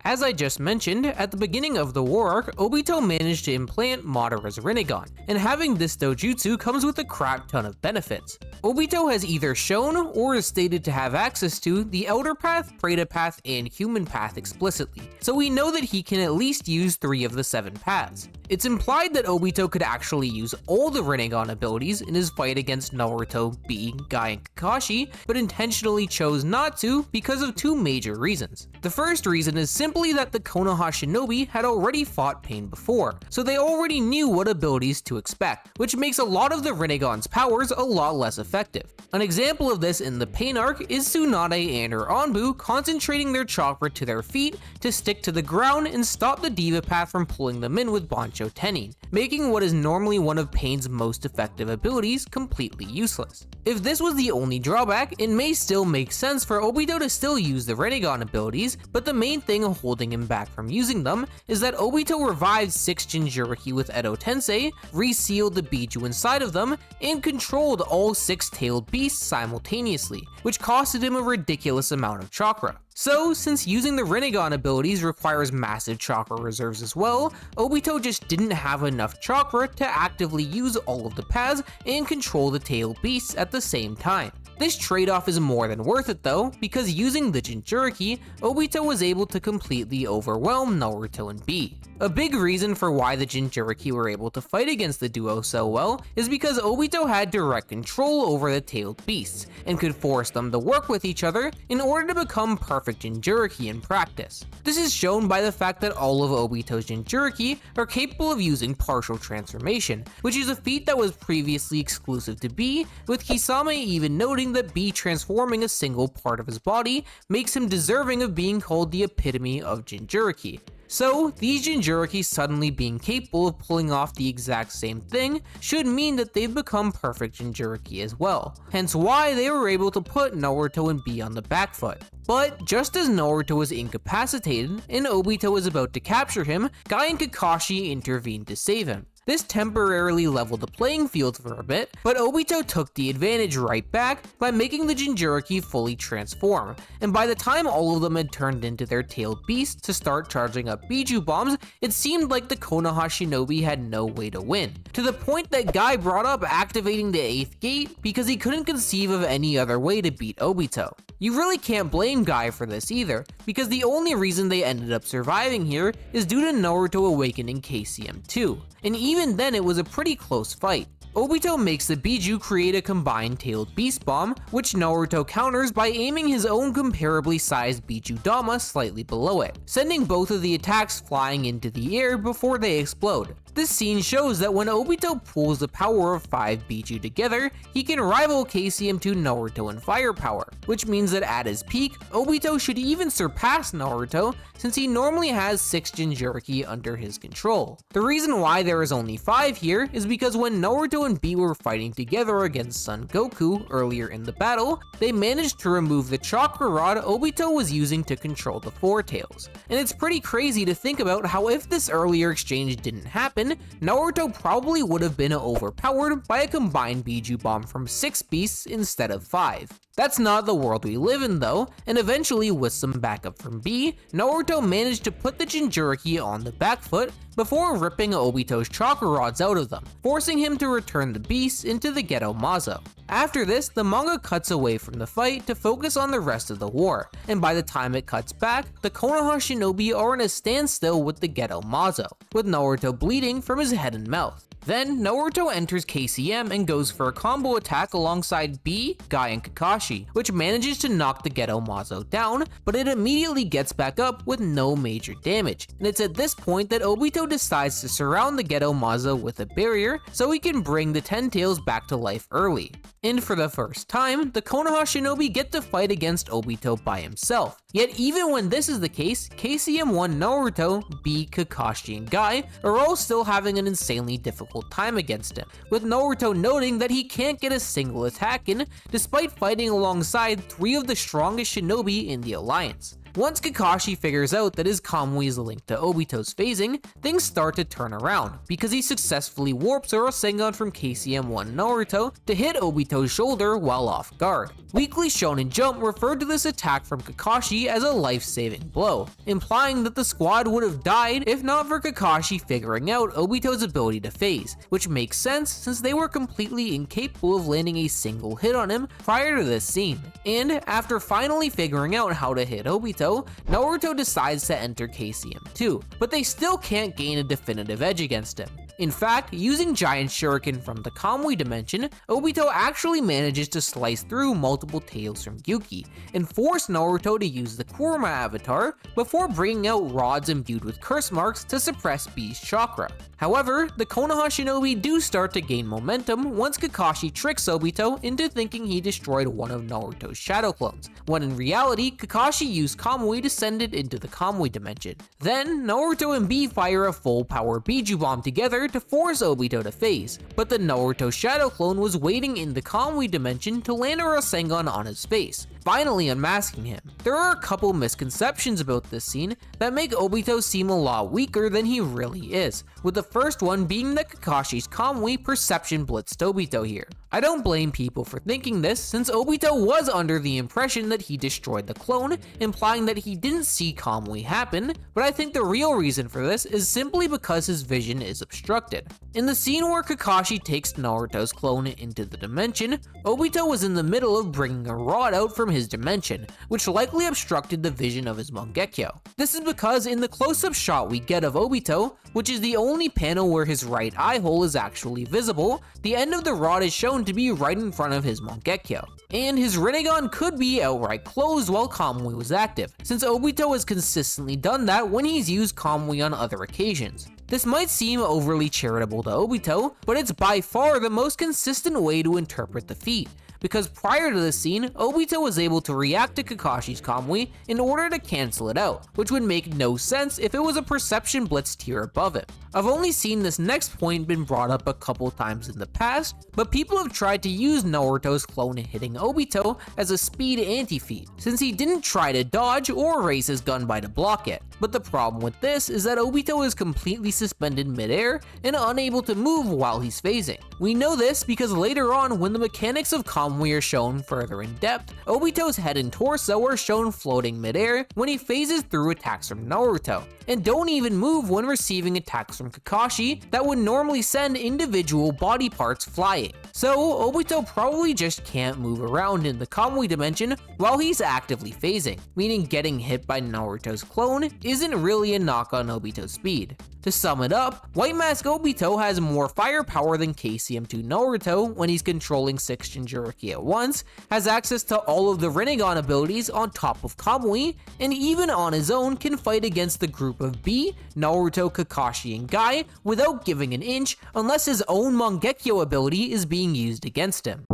S1: As I just mentioned, at the beginning of the war arc, Obito managed to implant Madara's Rinnegan, and having this dojutsu comes with a crap ton of benefits. Obito has either shown or is stated to have access to the Elder Path, Preta Path, and Human Path explicitly, so we know that he can at least use 3 of the 7 paths. It's implied that Obito could actually use all the Rinnegan abilities in his fight against Naruto, Bee, Guy, and Kakashi, but intentionally chose not to because of 2 major reasons. The first reason is simply that the Konoha Shinobi had already fought Pain before, so they already knew what abilities to expect, which makes a lot of the Rinnegan's powers a lot less effective. An example of this in the Pain arc is Tsunade and her Anbu concentrating their chakra to their feet to stick to the ground and stop the Diva Path from pulling them in with Bancho Tenin, making what is normally one of Pain's most effective abilities completely useless. If this was the only drawback, it may still make sense for Obito to still use the Rinnegan abilities, but the main thing holding him back from using them is that Obito revived 6 Jinchuriki with Edo Tensei, resealed the Biju inside of them, and controlled all 6 tailed beasts simultaneously, which costed him a ridiculous amount of chakra. So, since using the Rinnegan abilities requires massive chakra reserves as well, Obito just didn't have enough chakra to actively use all of the paths and control the tailed beasts at the same time. This trade-off is more than worth it though, because using the Jinchuriki, Obito was able to completely overwhelm Naruto and Bee. A big reason for why the Jinchuriki were able to fight against the duo so well is because Obito had direct control over the tailed beasts, and could force them to work with each other in order to become perfect Jinchuriki in practice. This is shown by the fact that all of Obito's Jinchuriki are capable of using partial transformation, which is a feat that was previously exclusive to Bee, with Kisame even noting that Bee transforming a single part of his body makes him deserving of being called the epitome of Jinchuriki. So, these Jinchuriki suddenly being capable of pulling off the exact same thing should mean that they've become perfect Jinchuriki as well, hence why they were able to put Naruto and Bee on the back foot. But just as Naruto was incapacitated and Obito was about to capture him, Guy and Kakashi intervened to save him. This temporarily leveled the playing field for a bit, but Obito took the advantage right back by making the Jinchuriki fully transform, and by the time all of them had turned into their tailed beasts to start charging up Biju bombs, it seemed like the Konoha Shinobi had no way to win, to the point that Guy brought up activating the 8th gate because he couldn't conceive of any other way to beat Obito. You really can't blame Guy for this either, because the only reason they ended up surviving here is due to Naruto awakening KCM2, and even then it was a pretty close fight. Obito makes the Biju create a combined tailed beast bomb, which Naruto counters by aiming his own comparably sized Biju Dama slightly below it, sending both of the attacks flying into the air before they explode. This scene shows that when Obito pulls the power of 5 Biju together, he can rival KCM2 Naruto in firepower, which means that at his peak, Obito should even surpass Naruto since he normally has 6 Jinchuriki under his control. The reason why there is only 5 here is because when Naruto Obito and B were fighting together against Son Goku earlier in the battle, they managed to remove the chakra rod Obito was using to control the Four Tails. And it's pretty crazy to think about how if this earlier exchange didn't happen, Naruto probably would have been overpowered by a combined Biju Bomb from 6 beasts instead of 5. That's not the world we live in though, and eventually with some backup from B, Naruto managed to put the Jinchuriki on the back foot before ripping Obito's chakra rods out of them, forcing him to return the beasts into the Ghetto Mazo. After this, the manga cuts away from the fight to focus on the rest of the war, and by the time it cuts back, the Konoha shinobi are in a standstill with the Ghetto Mazo, with Naruto bleeding from his head and mouth. Then, Naruto enters KCM and goes for a combo attack alongside B, Guy, and Kakashi, which manages to knock the Ghetto Mazo down, but it immediately gets back up with no major damage. And it's at this point that Obito decides to surround the Ghetto Mazo with a barrier so he can bring the 10 Tails back to life early. And for the first time, the Konoha shinobi get to fight against Obito by himself. Yet even when this is the case, KCM1 Naruto, B, Kakashi, and Guy are all still having an insanely difficult time against him, with Naruto noting that he can't get a single attack in despite fighting alongside 3 of the strongest shinobi in the alliance. Once Kakashi figures out that his Kamui is linked to Obito's phasing, things start to turn around, because he successfully warps a Rasengan from KCM1 Naruto to hit Obito's shoulder while off guard. Weekly Shonen Jump referred to this attack from Kakashi as a life-saving blow, implying that the squad would have died if not for Kakashi figuring out Obito's ability to phase, which makes sense since they were completely incapable of landing a single hit on him prior to this scene. And after finally figuring out how to hit Obito, Naruto decides to enter KCM too, but they still can't gain a definitive edge against him. In fact, using Giant Shuriken from the Kamui dimension, Obito actually manages to slice through multiple Tails from Gyuki, and force Naruto to use the Kurama avatar before bringing out rods imbued with curse marks to suppress B's chakra. However, the Konoha shinobi do start to gain momentum once Kakashi tricks Obito into thinking he destroyed one of Naruto's shadow clones, when in reality, Kakashi used Kamui to send it into the Kamui dimension. Then, Naruto and B fire a full power Biju Bomb together to force Obito to phase, but the Naruto shadow clone was waiting in the Kamui dimension to land a Rasengan on his face, finally unmasking him. There are a couple misconceptions about this scene that make Obito seem a lot weaker than he really is, with the first one being that Kakashi's Kamui perception blitzed Obito here. I don't blame people for thinking this, since Obito was under the impression that he destroyed the clone, implying that he didn't see Kamui happen, but I think the real reason for this is simply because his vision is obstructed. In the scene where Kakashi takes Naruto's clone into the dimension, Obito was in the middle of bringing a rod out from his dimension, which likely obstructed the vision of his Mangekyo. This is because in the close-up shot we get of Obito, which is the only panel where his right eye hole is actually visible, the end of the rod is shown to be right in front of his Mangekyo. And his Rinnegan could be outright closed while Kamui was active, since Obito has consistently done that when he's used Kamui on other occasions. This might seem overly charitable to Obito, but it's by far the most consistent way to interpret the feat, because prior to this scene, Obito was able to react to Kakashi's Kamui in order to cancel it out, which would make no sense if it was a perception blitz tier above it. I've only seen this next point been brought up a couple times in the past, but people have tried to use Naruto's clone hitting Obito as a speed anti-feat, since he didn't try to dodge or raise his gun by to block it. But the problem with this is that Obito is completely suspended midair and unable to move while he's phasing. We know this because later on, when the mechanics of Kamui are shown further in depth, Obito's head and torso are shown floating midair when he phases through attacks from Naruto, and don't even move when receiving attacks from Kakashi that would normally send individual body parts flying. So Obito probably just can't move around in the Kamui dimension while he's actively phasing, meaning getting hit by Naruto's clone isn't really a knock on Obito's speed. To sum it up, White Mask Obito has more firepower than KCM2 Naruto when he's controlling 6 Jinchuriki at once, has access to all of the Rinnegan abilities on top of Kamui, and even on his own can fight against the group of B, Naruto, Kakashi, and Guy without giving an inch unless his own Mangekyo ability is being used against him.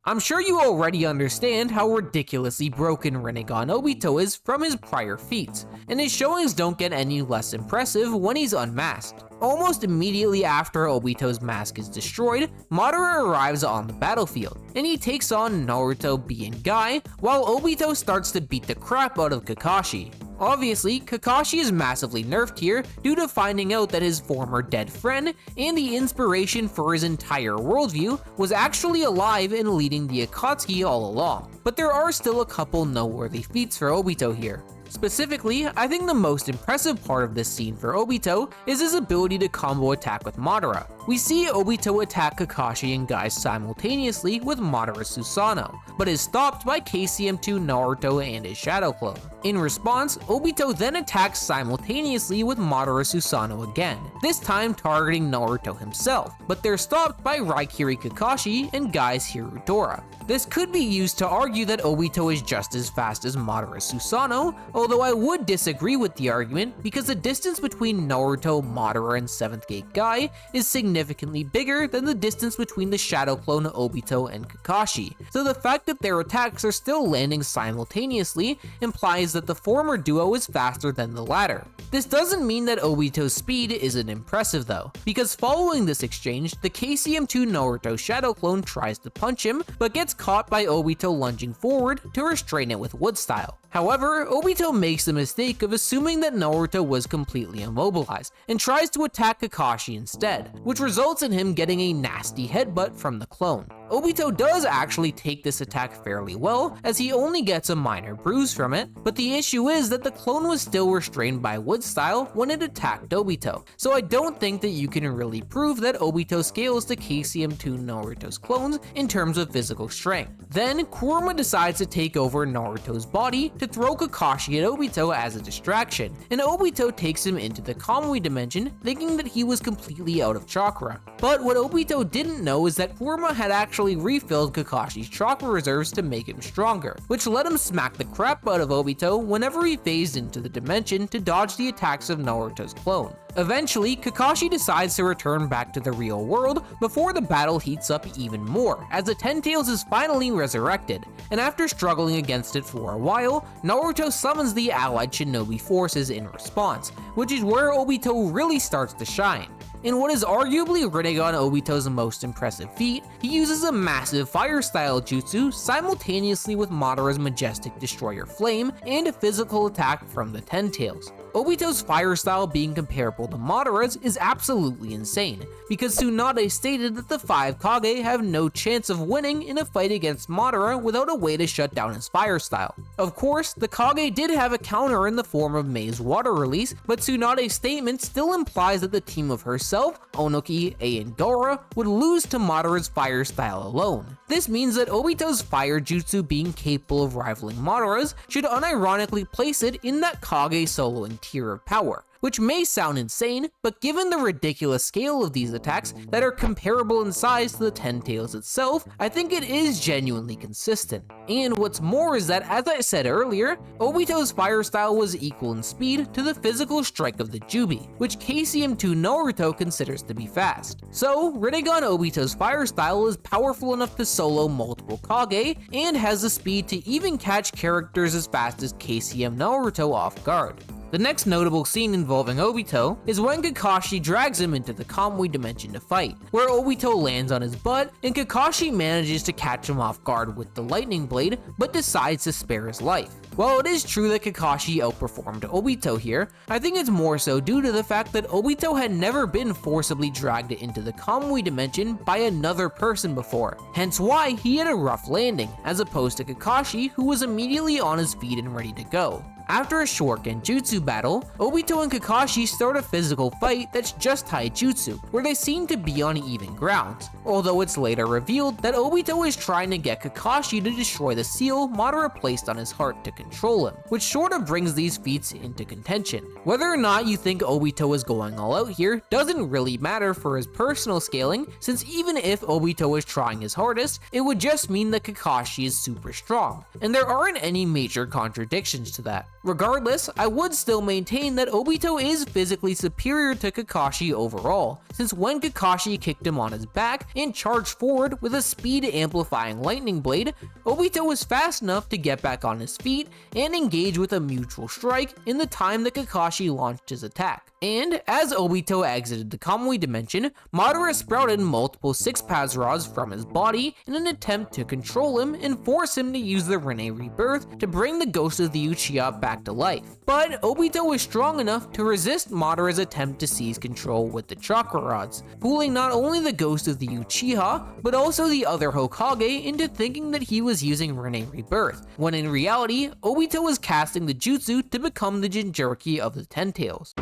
S1: I'm sure you already understand how ridiculously broken Rinnegan Obito is from his prior feats, and his showings don't get any less impressive when he's unmasked. Almost immediately after Obito's mask is destroyed, Madara arrives on the battlefield, and he takes on Naruto, B, and Guy, while Obito starts to beat the crap out of Kakashi. Obviously, Kakashi is massively nerfed here due to finding out that his former dead friend and the inspiration for his entire worldview was actually alive and leading the Akatsuki all along. But there are still a couple noteworthy feats for Obito here. Specifically, I think the most impressive part of this scene for Obito is his ability to combo attack with Madara. We see Obito attack Kakashi and Guy simultaneously with Madara Susanoo, but is stopped by KCM2 Naruto and his Shadow Clone. In response, Obito then attacks simultaneously with Madara Susanoo again, this time targeting Naruto himself, but they're stopped by Raikiri Kakashi and Guy's Hirudora. This could be used to argue that Obito is just as fast as Madara Susanoo, although I would disagree with the argument because the distance between Naruto, Madara, and 7th Gate Guy is significantly bigger than the distance between the Shadow Clone Obito and Kakashi, so the fact that their attacks are still landing simultaneously implies that the former duo is faster than the latter. This doesn't mean that Obito's speed isn't impressive though, because following this exchange, the KCM2 Naruto Shadow Clone tries to punch him, but gets caught by Obito lunging forward to restrain it with wood style. However, Obito makes the mistake of assuming that Naruto was completely immobilized and tries to attack Kakashi instead, which results in him getting a nasty headbutt from the clone. Obito does actually take this attack fairly well, as he only gets a minor bruise from it, but the issue is that the clone was still restrained by wood style when it attacked Obito, so I don't think that you can really prove that Obito scales to KCM2 Naruto's clones in terms of physical strength. Then, Kurama decides to take over Naruto's body to throw Kakashi at Obito as a distraction, and Obito takes him into the Kamui dimension, thinking that he was completely out of chakra. But what Obito didn't know is that Kurama had actually refilled Kakashi's chakra reserves to make him stronger, which let him smack the crap out of Obito whenever he phased into the dimension to dodge the attacks of Naruto's clone. Eventually, Kakashi decides to return back to the real world before the battle heats up even more, as the Ten Tails is finally resurrected, and after struggling against it for a while, Naruto summons the allied shinobi forces in response, which is where Obito really starts to shine. In what is arguably Rinnegan Obito's most impressive feat, he uses a massive fire-style jutsu simultaneously with Madara's majestic Destroyer Flame and a physical attack from the Ten Tails. Obito's fire style being comparable to Madara's is absolutely insane, because Tsunade stated that the 5 Kage have no chance of winning in a fight against Madara without a way to shut down his fire style. Of course, the Kage did have a counter in the form of Mei's water release, but Tsunade's statement still implies that the team of herself, Onoki, A, and Dora would lose to Madara's fire style alone. This means that Obito's fire jutsu being capable of rivaling Madara's should unironically place it in that Kage soloing tier of power, which may sound insane, but given the ridiculous scale of these attacks that are comparable in size to the Ten Tails itself, I think it is genuinely consistent. And what's more is that, as I said earlier, Obito's fire style was equal in speed to the physical strike of the Jubi, which KCM2 Naruto considers to be fast. So, Rinnegan Obito's fire style is powerful enough to solo multiple Kage, and has the speed to even catch characters as fast as KCM Naruto off guard. The next notable scene involving Obito is when Kakashi drags him into the Kamui dimension to fight, where Obito lands on his butt and Kakashi manages to catch him off guard with the lightning blade, but decides to spare his life. While it is true that Kakashi outperformed Obito here, I think it's more so due to the fact that Obito had never been forcibly dragged into the Kamui dimension by another person before, hence why he had a rough landing, as opposed to Kakashi, who was immediately on his feet and ready to go. After a short genjutsu battle, Obito and Kakashi start a physical fight that's just taijutsu, where they seem to be on even grounds, although it's later revealed that Obito is trying to get Kakashi to destroy the seal Madara placed on his heart to control him, which sort of brings these feats into contention. Whether or not you think Obito is going all out here doesn't really matter for his personal scaling, since even if Obito is trying his hardest, it would just mean that Kakashi is super strong, and there aren't any major contradictions to that. Regardless, I would still maintain that Obito is physically superior to Kakashi overall, since when Kakashi kicked him on his back and charged forward with a speed amplifying lightning blade, Obito was fast enough to get back on his feet and engage with a mutual strike in the time that Kakashi launched his attack. And as Obito exited the Kamui dimension, Madara sprouted multiple 6-Paths rods from his body in an attempt to control him and force him to use the Rinne Rebirth to bring the ghost of the Uchiha back to life. But Obito was strong enough to resist Madara's attempt to seize control with the chakra rods, fooling not only the ghost of the Uchiha, but also the other Hokage into thinking that he was using Rinne Rebirth, when in reality, Obito was casting the jutsu to become the Jinchuriki of the Ten Tails.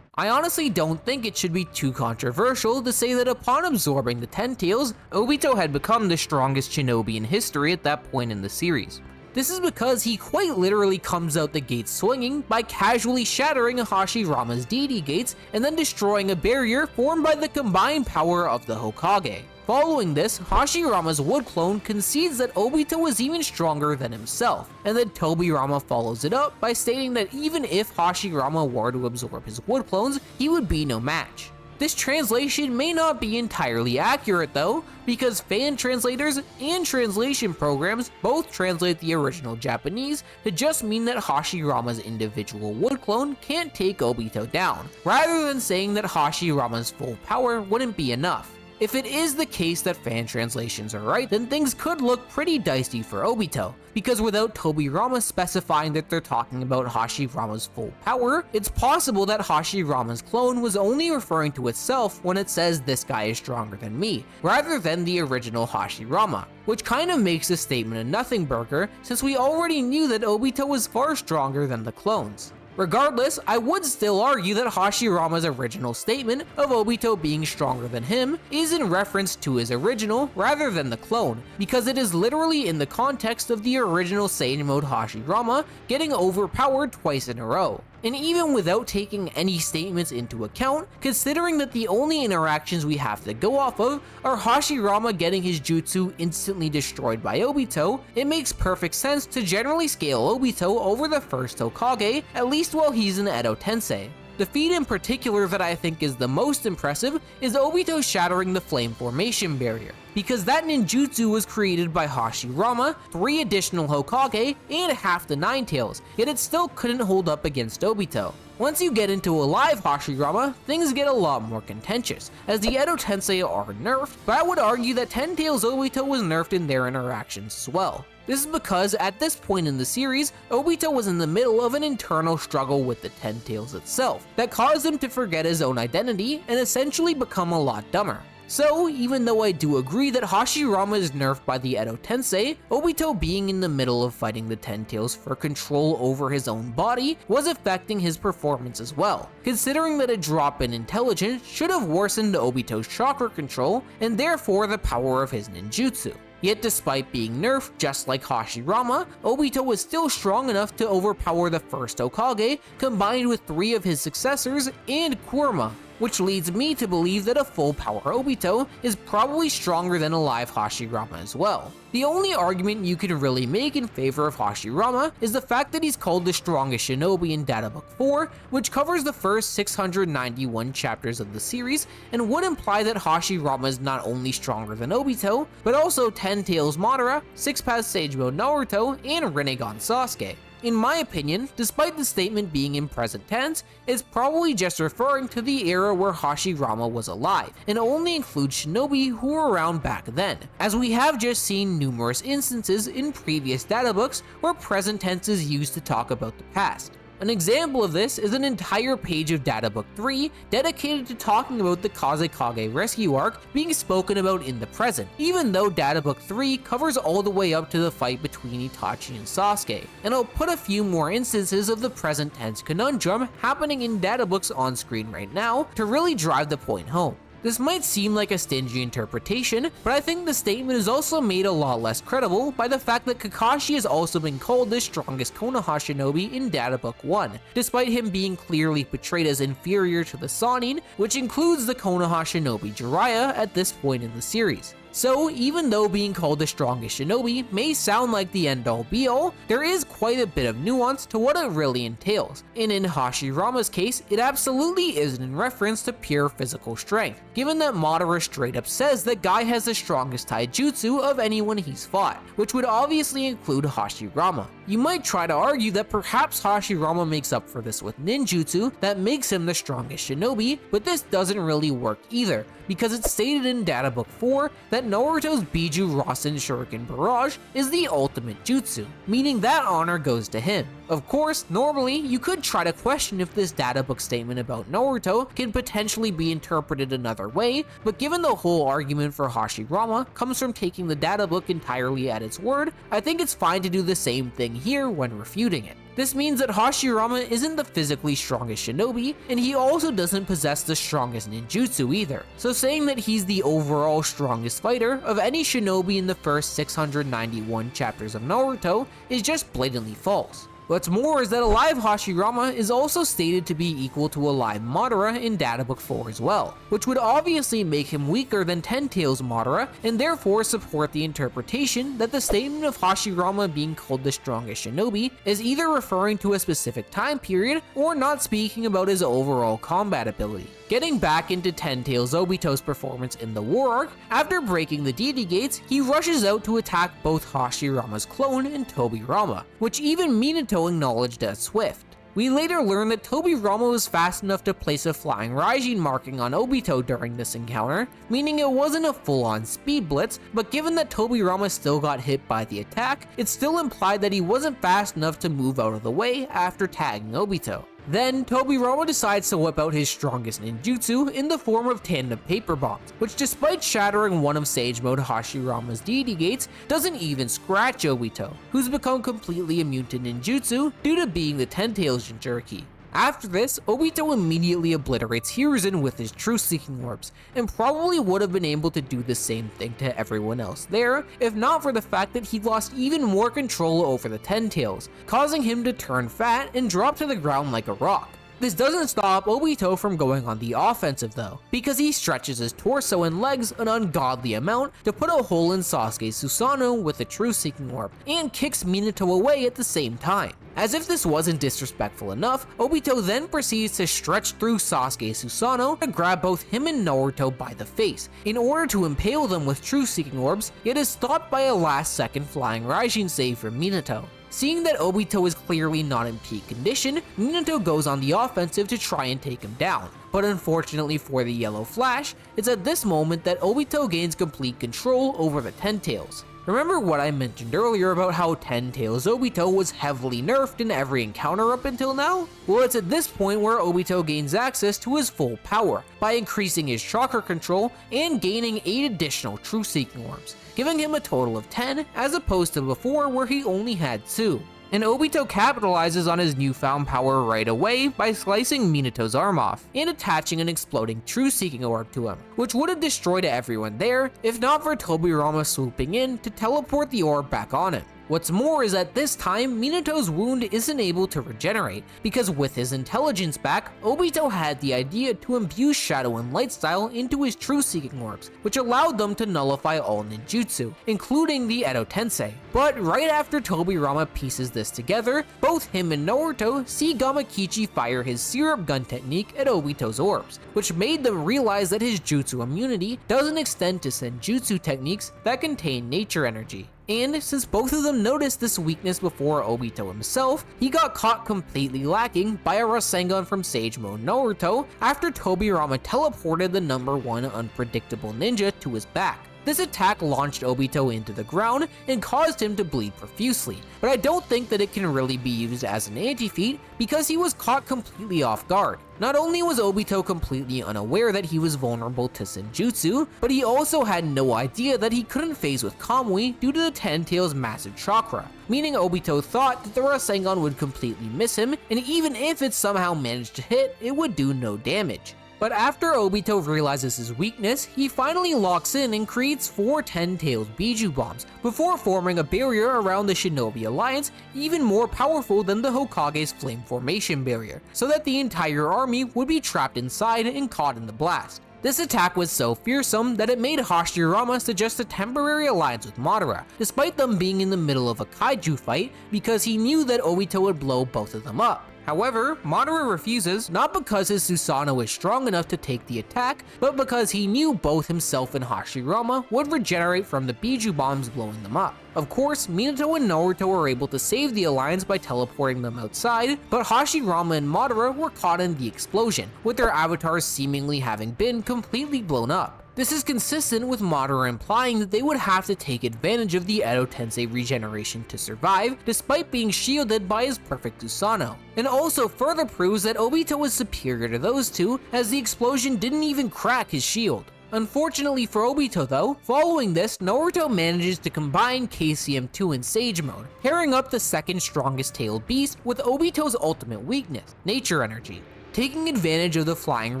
S1: I honestly don't think it should be too controversial to say that upon absorbing the Ten Tails, Obito had become the strongest shinobi in history at that point in the series. This is because he quite literally comes out the gates swinging by casually shattering Hashirama's deity gates and then destroying a barrier formed by the combined power of the Hokage. Following this, Hashirama's wood clone concedes that Obito was even stronger than himself, and then Tobirama follows it up by stating that even if Hashirama were to absorb his wood clones, he would be no match. This translation may not be entirely accurate though, because fan translators and translation programs both translate the original Japanese to just mean that Hashirama's individual wood clone can't take Obito down, rather than saying that Hashirama's full power wouldn't be enough. If it is the case that fan translations are right, then things could look pretty dicey for Obito, because without Tobirama specifying that they're talking about Hashirama's full power, it's possible that Hashirama's clone was only referring to itself when it says this guy is stronger than me, rather than the original Hashirama, which kind of makes the statement a nothing burger since we already knew that Obito was far stronger than the clones. Regardless, I would still argue that Hashirama's original statement of Obito being stronger than him is in reference to his original rather than the clone, because it is literally in the context of the original Saiyan mode Hashirama getting overpowered twice in a row. And even without taking any statements into account, considering that the only interactions we have to go off of are Hashirama getting his jutsu instantly destroyed by Obito, it makes perfect sense to generally scale Obito over the first Hokage, at least while he's in Edo Tensei. The feat in particular that I think is the most impressive is Obito shattering the flame formation barrier, because that ninjutsu was created by Hashirama, 3 additional Hokage, and half the Nine Tails, yet it still couldn't hold up against Obito. Once you get into a live Hashirama, things get a lot more contentious, as the Edo Tensei are nerfed, but I would argue that Ten Tails Obito was nerfed in their interactions as well. This is because at this point in the series, Obito was in the middle of an internal struggle with the Ten Tails itself that caused him to forget his own identity and essentially become a lot dumber. So, even though I do agree that Hashirama is nerfed by the Edo Tensei, Obito being in the middle of fighting the Ten Tails for control over his own body was affecting his performance as well, considering that a drop in intelligence should have worsened Obito's chakra control and therefore the power of his ninjutsu. Yet despite being nerfed just like Hashirama, Obito was still strong enough to overpower the first Hokage, combined with 3 of his successors and Kurama, which leads me to believe that a full power Obito is probably stronger than a live Hashirama as well. The only argument you can really make in favor of Hashirama is the fact that he's called the strongest shinobi in Data Book 4, which covers the first 691 chapters of the series, and would imply that Hashirama is not only stronger than Obito, but also Ten Tails Madara, 6-Paths Sage Mode Naruto, and Rinnegan Sasuke. In my opinion, despite the statement being in present tense, it's probably just referring to the era where Hashirama was alive, and only includes shinobi who were around back then, as we have just seen numerous instances in previous data books where present tense is used to talk about the past. An example of this is an entire page of Data Book 3 dedicated to talking about the Kazekage rescue arc being spoken about in the present, even though Data Book 3 covers all the way up to the fight between Itachi and Sasuke, and I'll put a few more instances of the present tense conundrum happening in data books on screen right now to really drive the point home. This might seem like a stingy interpretation, but I think the statement is also made a lot less credible by the fact that Kakashi has also been called the strongest Konoha shinobi in Data Book 1, despite him being clearly portrayed as inferior to the Sannin, which includes the Konoha shinobi Jiraiya at this point in the series. So even though being called the strongest shinobi may sound like the end-all be-all, there is quite a bit of nuance to what it really entails, and in Hashirama's case, it absolutely isn't in reference to pure physical strength, given that Madara straight up says that Guy has the strongest taijutsu of anyone he's fought, which would obviously include Hashirama. You might try to argue that perhaps Hashirama makes up for this with ninjutsu that makes him the strongest shinobi, but this doesn't really work either, because it's stated in Data Book 4 that Naruto's Biju Rasen Shuriken Barrage is the ultimate jutsu, meaning that honor goes to him. Of course, normally you could try to question if this data book statement about Naruto can potentially be interpreted another way, but given the whole argument for Hashirama comes from taking the data book entirely at its word, I think it's fine to do the same thing here when refuting it. This means that Hashirama isn't the physically strongest shinobi, and he also doesn't possess the strongest ninjutsu either, so saying that he's the overall strongest fighter of any shinobi in the first 691 chapters of Naruto is just blatantly false. What's more is that a live Hashirama is also stated to be equal to a live Madara in Data Book 4 as well, which would obviously make him weaker than Ten Tails Madara and therefore support the interpretation that the statement of Hashirama being called the strongest shinobi is either referring to a specific time period or not speaking about his overall combat ability. Getting back into Ten Tails Obito's performance in the War Arc, after breaking the Deity Gates, he rushes out to attack both Hashirama's clone and Tobirama, which even Minato acknowledged as swift. We later learn that Tobirama was fast enough to place a flying Raijin marking on Obito during this encounter, meaning it wasn't a full-on speed blitz, but given that Tobirama still got hit by the attack, it still implied that he wasn't fast enough to move out of the way after tagging Obito. Then, Tobirama decides to whip out his strongest ninjutsu in the form of tandem paper bombs, which despite shattering one of Sage Mode Hashirama's Deity Gates, doesn't even scratch Obito, who's become completely immune to ninjutsu due to being the Ten Tails Jinchuriki. After this, Obito immediately obliterates Hiruzen with his truth-seeking orbs, and probably would have been able to do the same thing to everyone else there, if not for the fact that he lost even more control over the Ten Tails, causing him to turn fat and drop to the ground like a rock. This doesn't stop Obito from going on the offensive though, because he stretches his torso and legs an ungodly amount to put a hole in Sasuke's Susanoo with the truth-seeking orb, and kicks Minato away at the same time. As if this wasn't disrespectful enough, Obito then proceeds to stretch through Sasuke's Susanoo to grab both him and Naruto by the face, in order to impale them with truth-seeking orbs, yet is stopped by a last-second flying Raijin save from Minato. Seeing that Obito is clearly not in peak condition, Minato goes on the offensive to try and take him down, but unfortunately for the Yellow Flash, it's at this moment that Obito gains complete control over the Ten Tails. Remember what I mentioned earlier about how Ten Tails Obito was heavily nerfed in every encounter up until now? Well, it's at this point where Obito gains access to his full power, by increasing his chakra control and gaining 8 additional truth-seeking orbs, giving him a total of 10 as opposed to before where he only had 2. And Obito capitalizes on his newfound power right away by slicing Minato's arm off and attaching an exploding truth-seeking orb to him, which would have destroyed everyone there if not for Tobirama swooping in to teleport the orb back on him. What's more is at this time, Minato's wound isn't able to regenerate, because with his intelligence back, Obito had the idea to imbue Shadow and Light Style into his truth-seeking orbs, which allowed them to nullify all ninjutsu, including the Edo Tensei. But right after Tobirama pieces this together, both him and Naruto see Gamakichi fire his syrup gun technique at Obito's orbs, which made them realize that his jutsu immunity doesn't extend to senjutsu techniques that contain nature energy. And since both of them noticed this weakness before Obito himself, he got caught completely lacking by a Rasengan from Sage Mode Naruto after Tobirama teleported the #1 unpredictable ninja to his back. This attack launched Obito into the ground and caused him to bleed profusely, but I don't think that it can really be used as an anti-feat because he was caught completely off guard. Not only was Obito completely unaware that he was vulnerable to senjutsu, but he also had no idea that he couldn't phase with Kamui due to the Ten Tails' massive chakra, meaning Obito thought that the Rasengan would completely miss him, and even if it somehow managed to hit, it would do no damage. But after Obito realizes his weakness, he finally locks in and creates 4 Ten Tails Biju bombs, before forming a barrier around the Shinobi Alliance even more powerful than the Hokage's Flame Formation barrier, so that the entire army would be trapped inside and caught in the blast. This attack was so fearsome that it made Hashirama suggest a temporary alliance with Madara, despite them being in the middle of a kaiju fight, because he knew that Obito would blow both of them up. However, Madara refuses, not because his Susanoo is strong enough to take the attack, but because he knew both himself and Hashirama would regenerate from the Biju bombs blowing them up. Of course, Minato and Naruto were able to save the alliance by teleporting them outside, but Hashirama and Madara were caught in the explosion, with their avatars seemingly having been completely blown up. This is consistent with Madara implying that they would have to take advantage of the Edo Tensei regeneration to survive, despite being shielded by his perfect Susanoo. And also further proves that Obito was superior to those two, as the explosion didn't even crack his shield. Unfortunately for Obito though, following this, Naruto manages to combine KCM2 in Sage Mode, pairing up the second strongest tailed beast with Obito's ultimate weakness, Nature Energy. Taking advantage of the flying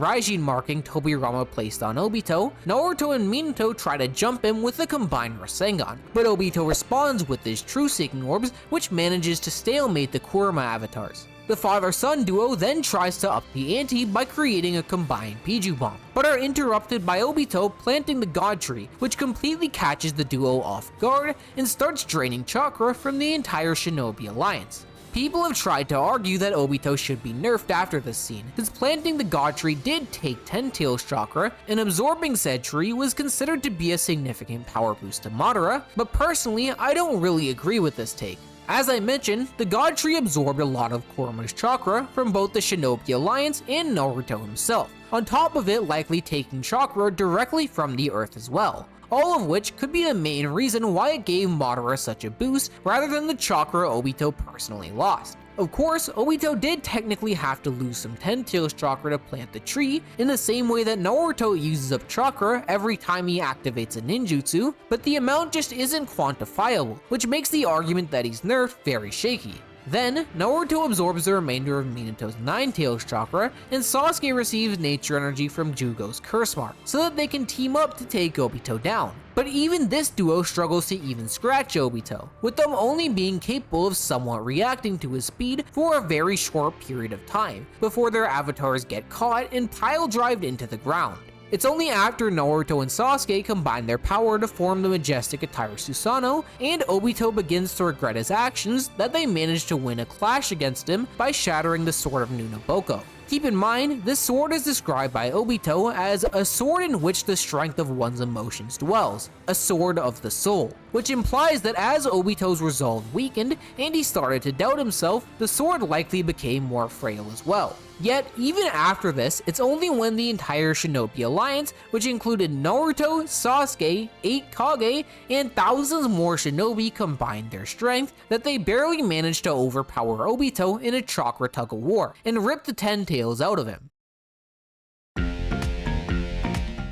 S1: Raijin marking Tobirama placed on Obito, Naruto and Minato try to jump him with the combined Rasengan, but Obito responds with his True Seeking Orbs, which manages to stalemate the Kurama avatars. The father-son duo then tries to up the ante by creating a combined Biju bomb, but are interrupted by Obito planting the God Tree, which completely catches the duo off guard and starts draining chakra from the entire Shinobi Alliance. People have tried to argue that Obito should be nerfed after this scene, since planting the God Tree did take 10 Tails chakra, and absorbing said tree was considered to be a significant power boost to Madara, but personally I don't really agree with this take. As I mentioned, the God Tree absorbed a lot of Kurama's chakra from both the Shinobi Alliance and Naruto himself, on top of it likely taking chakra directly from the earth as well. All of which could be the main reason why it gave Madara such a boost rather than the chakra Obito personally lost. Of course, Obito did technically have to lose some 10 Tails chakra to plant the tree, in the same way that Naruto uses up chakra every time he activates a ninjutsu, but the amount just isn't quantifiable, which makes the argument that he's nerfed very shaky. Then, Naruto absorbs the remainder of Minato's 9 Tails chakra, and Sasuke receives nature energy from Jugo's curse mark, so that they can team up to take Obito down. But even this duo struggles to even scratch Obito, with them only being capable of somewhat reacting to his speed for a very short period of time, before their avatars get caught and pile-drived into the ground. It's only after Naruto and Sasuke combine their power to form the majestic attire Susanoo, and Obito begins to regret his actions, that they manage to win a clash against him by shattering the Sword of Nunaboko. Keep in mind, this sword is described by Obito as a sword in which the strength of one's emotions dwells, a sword of the soul, which implies that as Obito's resolve weakened and he started to doubt himself, the sword likely became more frail as well. Yet, even after this, it's only when the entire Shinobi Alliance, which included Naruto, Sasuke, 8 Kage, and thousands more shinobi combined their strength, that they barely managed to overpower Obito in a chakra tug-of-war, and rip the 10 Tails out of him.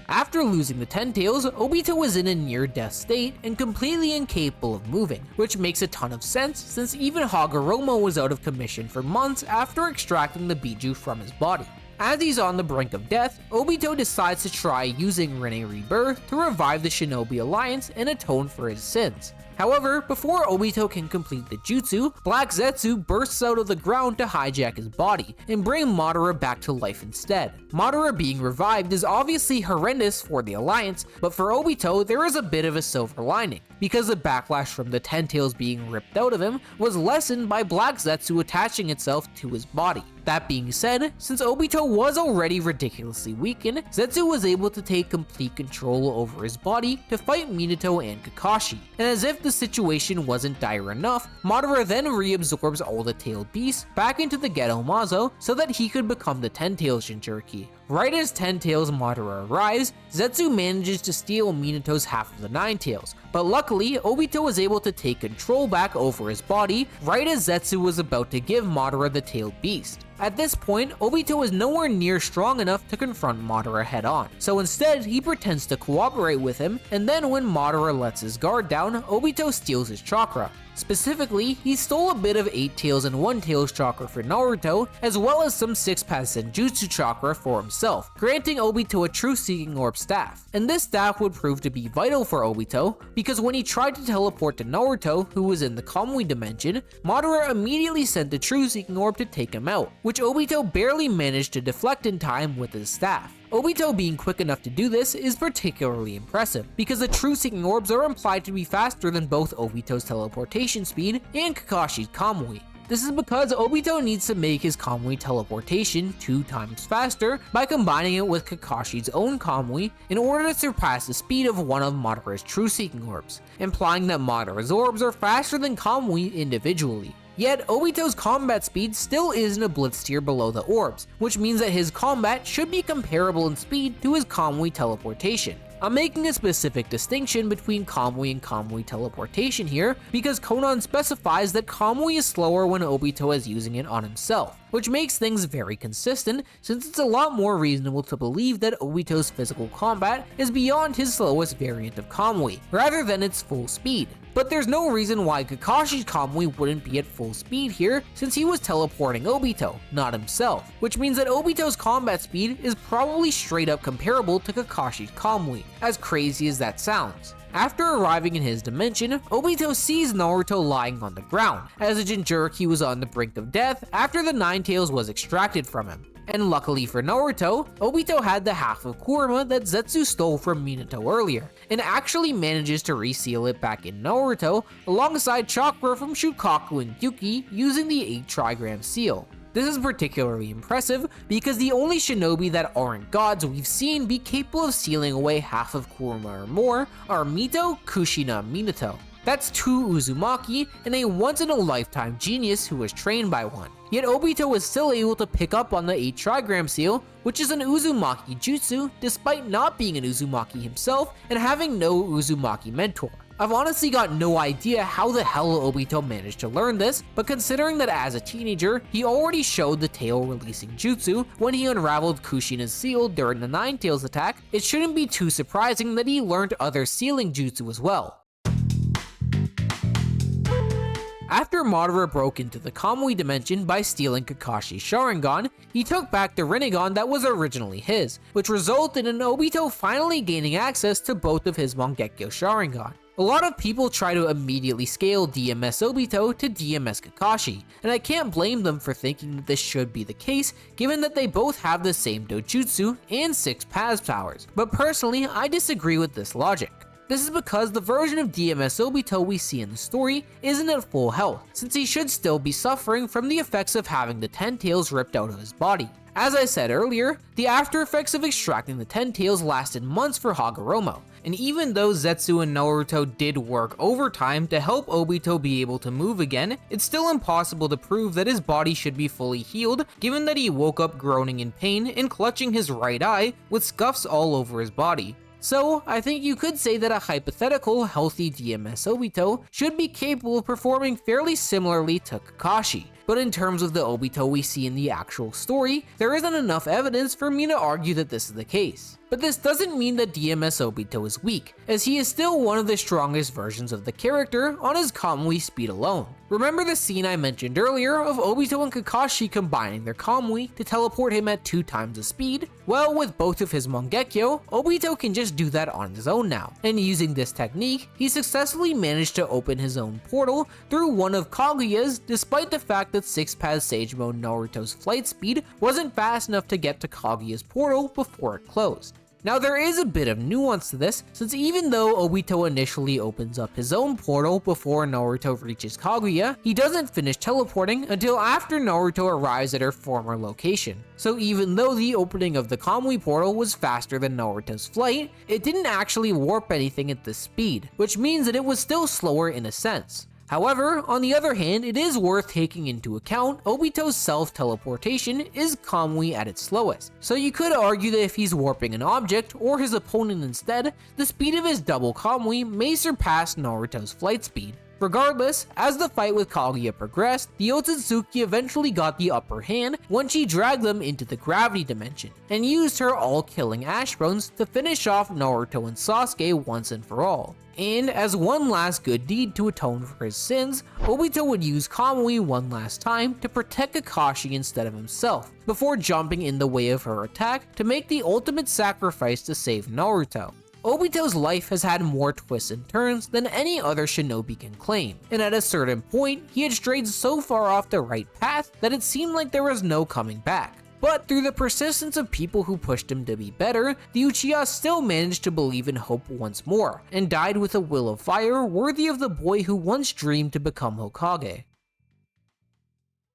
S1: After losing the 10 Tails, Obito was in a near-death state and completely incapable of moving, which makes a ton of sense since even Hagoromo was out of commission for months after extracting the Biju from his body. As he's on the brink of death, Obito decides to try using Rinne Rebirth to revive the Shinobi Alliance and atone for his sins. However, before Obito can complete the jutsu, Black Zetsu bursts out of the ground to hijack his body and bring Madara back to life instead. Madara being revived is obviously horrendous for the Alliance, but for Obito there is a bit of a silver lining, because the backlash from the 10 Tails being ripped out of him was lessened by Black Zetsu attaching itself to his body. That being said, since Obito was already ridiculously weakened, Zetsu was able to take complete control over his body to fight Minato and Kakashi. And as if the situation wasn't dire enough, Madara then reabsorbs all the tailed beasts back into the Geto Mazo so that he could become the 10 Tails Jinchuriki. Right as 10 Tails Madara arrives, Zetsu manages to steal Minato's half of the 9 Tails, but luckily Obito was able to take control back over his body right as Zetsu was about to give Madara the tailed beast. At this point, Obito is nowhere near strong enough to confront Madara head on, so instead he pretends to cooperate with him, and then when Madara lets his guard down, Obito steals his chakra. Specifically, he stole a bit of 8 Tails and 1 Tails chakra for Naruto, as well as some 6-path Senjutsu chakra for himself, granting Obito a True Seeking Orb staff. And this staff would prove to be vital for Obito, because when he tried to teleport to Naruto, who was in the Kamui dimension, Madara immediately sent the True Seeking Orb to take him out, which Obito barely managed to deflect in time with his staff. Obito being quick enough to do this is particularly impressive, because the true seeking orbs are implied to be faster than both Obito's teleportation speed and Kakashi's Kamui. This is because Obito needs to make his Kamui teleportation 2 times faster by combining it with Kakashi's own Kamui in order to surpass the speed of one of Madara's true seeking orbs, implying that Madara's orbs are faster than Kamui individually. Yet, Obito's combat speed still isn't a blitz tier below the orbs, which means that his combat should be comparable in speed to his Kamui teleportation. I'm making a specific distinction between Kamui and Kamui teleportation here because Konan specifies that Kamui is slower when Obito is using it on himself, which makes things very consistent since it's a lot more reasonable to believe that Obito's physical combat is beyond his slowest variant of Kamui, rather than its full speed. But there's no reason why Kakashi's Kamui wouldn't be at full speed here since he was teleporting Obito, not himself, which means that Obito's combat speed is probably straight up comparable to Kakashi's Kamui, as crazy as that sounds. After arriving in his dimension, Obito sees Naruto lying on the ground, as the Jinchuriki was on the brink of death after the Nine Tails was extracted from him. And luckily for Naruto, Obito had the half of Kurama that Zetsu stole from Minato earlier, and actually manages to reseal it back in Naruto alongside chakra from Shukaku and Yuki using the 8 trigram seal. This is particularly impressive because the only shinobi that aren't gods we've seen be capable of sealing away half of Kurama or more are Mito, Kushina, and Minato. That's 2 Uzumaki and a once-in-a-lifetime genius who was trained by one. Yet Obito was still able to pick up on the 8 trigram seal, which is an Uzumaki jutsu, despite not being an Uzumaki himself and having no Uzumaki mentor. I've honestly got no idea how the hell Obito managed to learn this, but considering that as a teenager, he already showed the tail releasing jutsu when he unraveled Kushina's seal during the Nine Tails attack, it shouldn't be too surprising that he learned other sealing jutsu as well. After Madara broke into the Kamui dimension by stealing Kakashi's Sharingan, he took back the Rinnegan that was originally his, which resulted in Obito finally gaining access to both of his Mangekyo Sharingan. A lot of people try to immediately scale DMS Obito to DMS Kakashi, and I can't blame them for thinking that this should be the case given that they both have the same dojutsu and 6 Paz powers, but personally I disagree with this logic. This is because the version of DMS Obito we see in the story isn't at full health, since he should still be suffering from the effects of having the 10 tails ripped out of his body. As I said earlier, the after effects of extracting the 10 tails lasted months for Hagoromo, and even though Zetsu and Naruto did work overtime to help Obito be able to move again, it's still impossible to prove that his body should be fully healed given that he woke up groaning in pain and clutching his right eye with scuffs all over his body. So, I think you could say that a hypothetical healthy DMS Obito should be capable of performing fairly similarly to Kakashi. But in terms of the Obito we see in the actual story, there isn't enough evidence for me to argue that this is the case. But this doesn't mean that DMS Obito is weak, as he is still one of the strongest versions of the character on his Kamui speed alone. Remember the scene I mentioned earlier of Obito and Kakashi combining their Kamui to teleport him at 2 times the speed? Well, with both of his Mangekyo, Obito can just do that on his own now, and using this technique, he successfully managed to open his own portal through one of Kaguya's despite the fact that 6 Paz Sage Mode Naruto's flight speed wasn't fast enough to get to Kaguya's portal before it closed. Now there is a bit of nuance to this, since even though Obito initially opens up his own portal before Naruto reaches Kaguya, he doesn't finish teleporting until after Naruto arrives at her former location. So even though the opening of the Kamui portal was faster than Naruto's flight, it didn't actually warp anything at this speed, which means that it was still slower in a sense. However, on the other hand, it is worth taking into account Obito's self-teleportation is Kamui at its slowest, so you could argue that if he's warping an object or his opponent instead, the speed of his double Kamui may surpass Naruto's flight speed. Regardless, as the fight with Kaguya progressed, the Otsutsuki eventually got the upper hand when she dragged them into the gravity dimension, and used her all-killing Ash Bones to finish off Naruto and Sasuke once and for all. And as one last good deed to atone for his sins, Obito would use Kamui one last time to protect Kakashi instead of himself, before jumping in the way of her attack to make the ultimate sacrifice to save Naruto. Obito's life has had more twists and turns than any other shinobi can claim, and at a certain point, he had strayed so far off the right path that it seemed like there was no coming back. But through the persistence of people who pushed him to be better, the Uchiha still managed to believe in hope once more, and died with a will of fire worthy of the boy who once dreamed to become Hokage.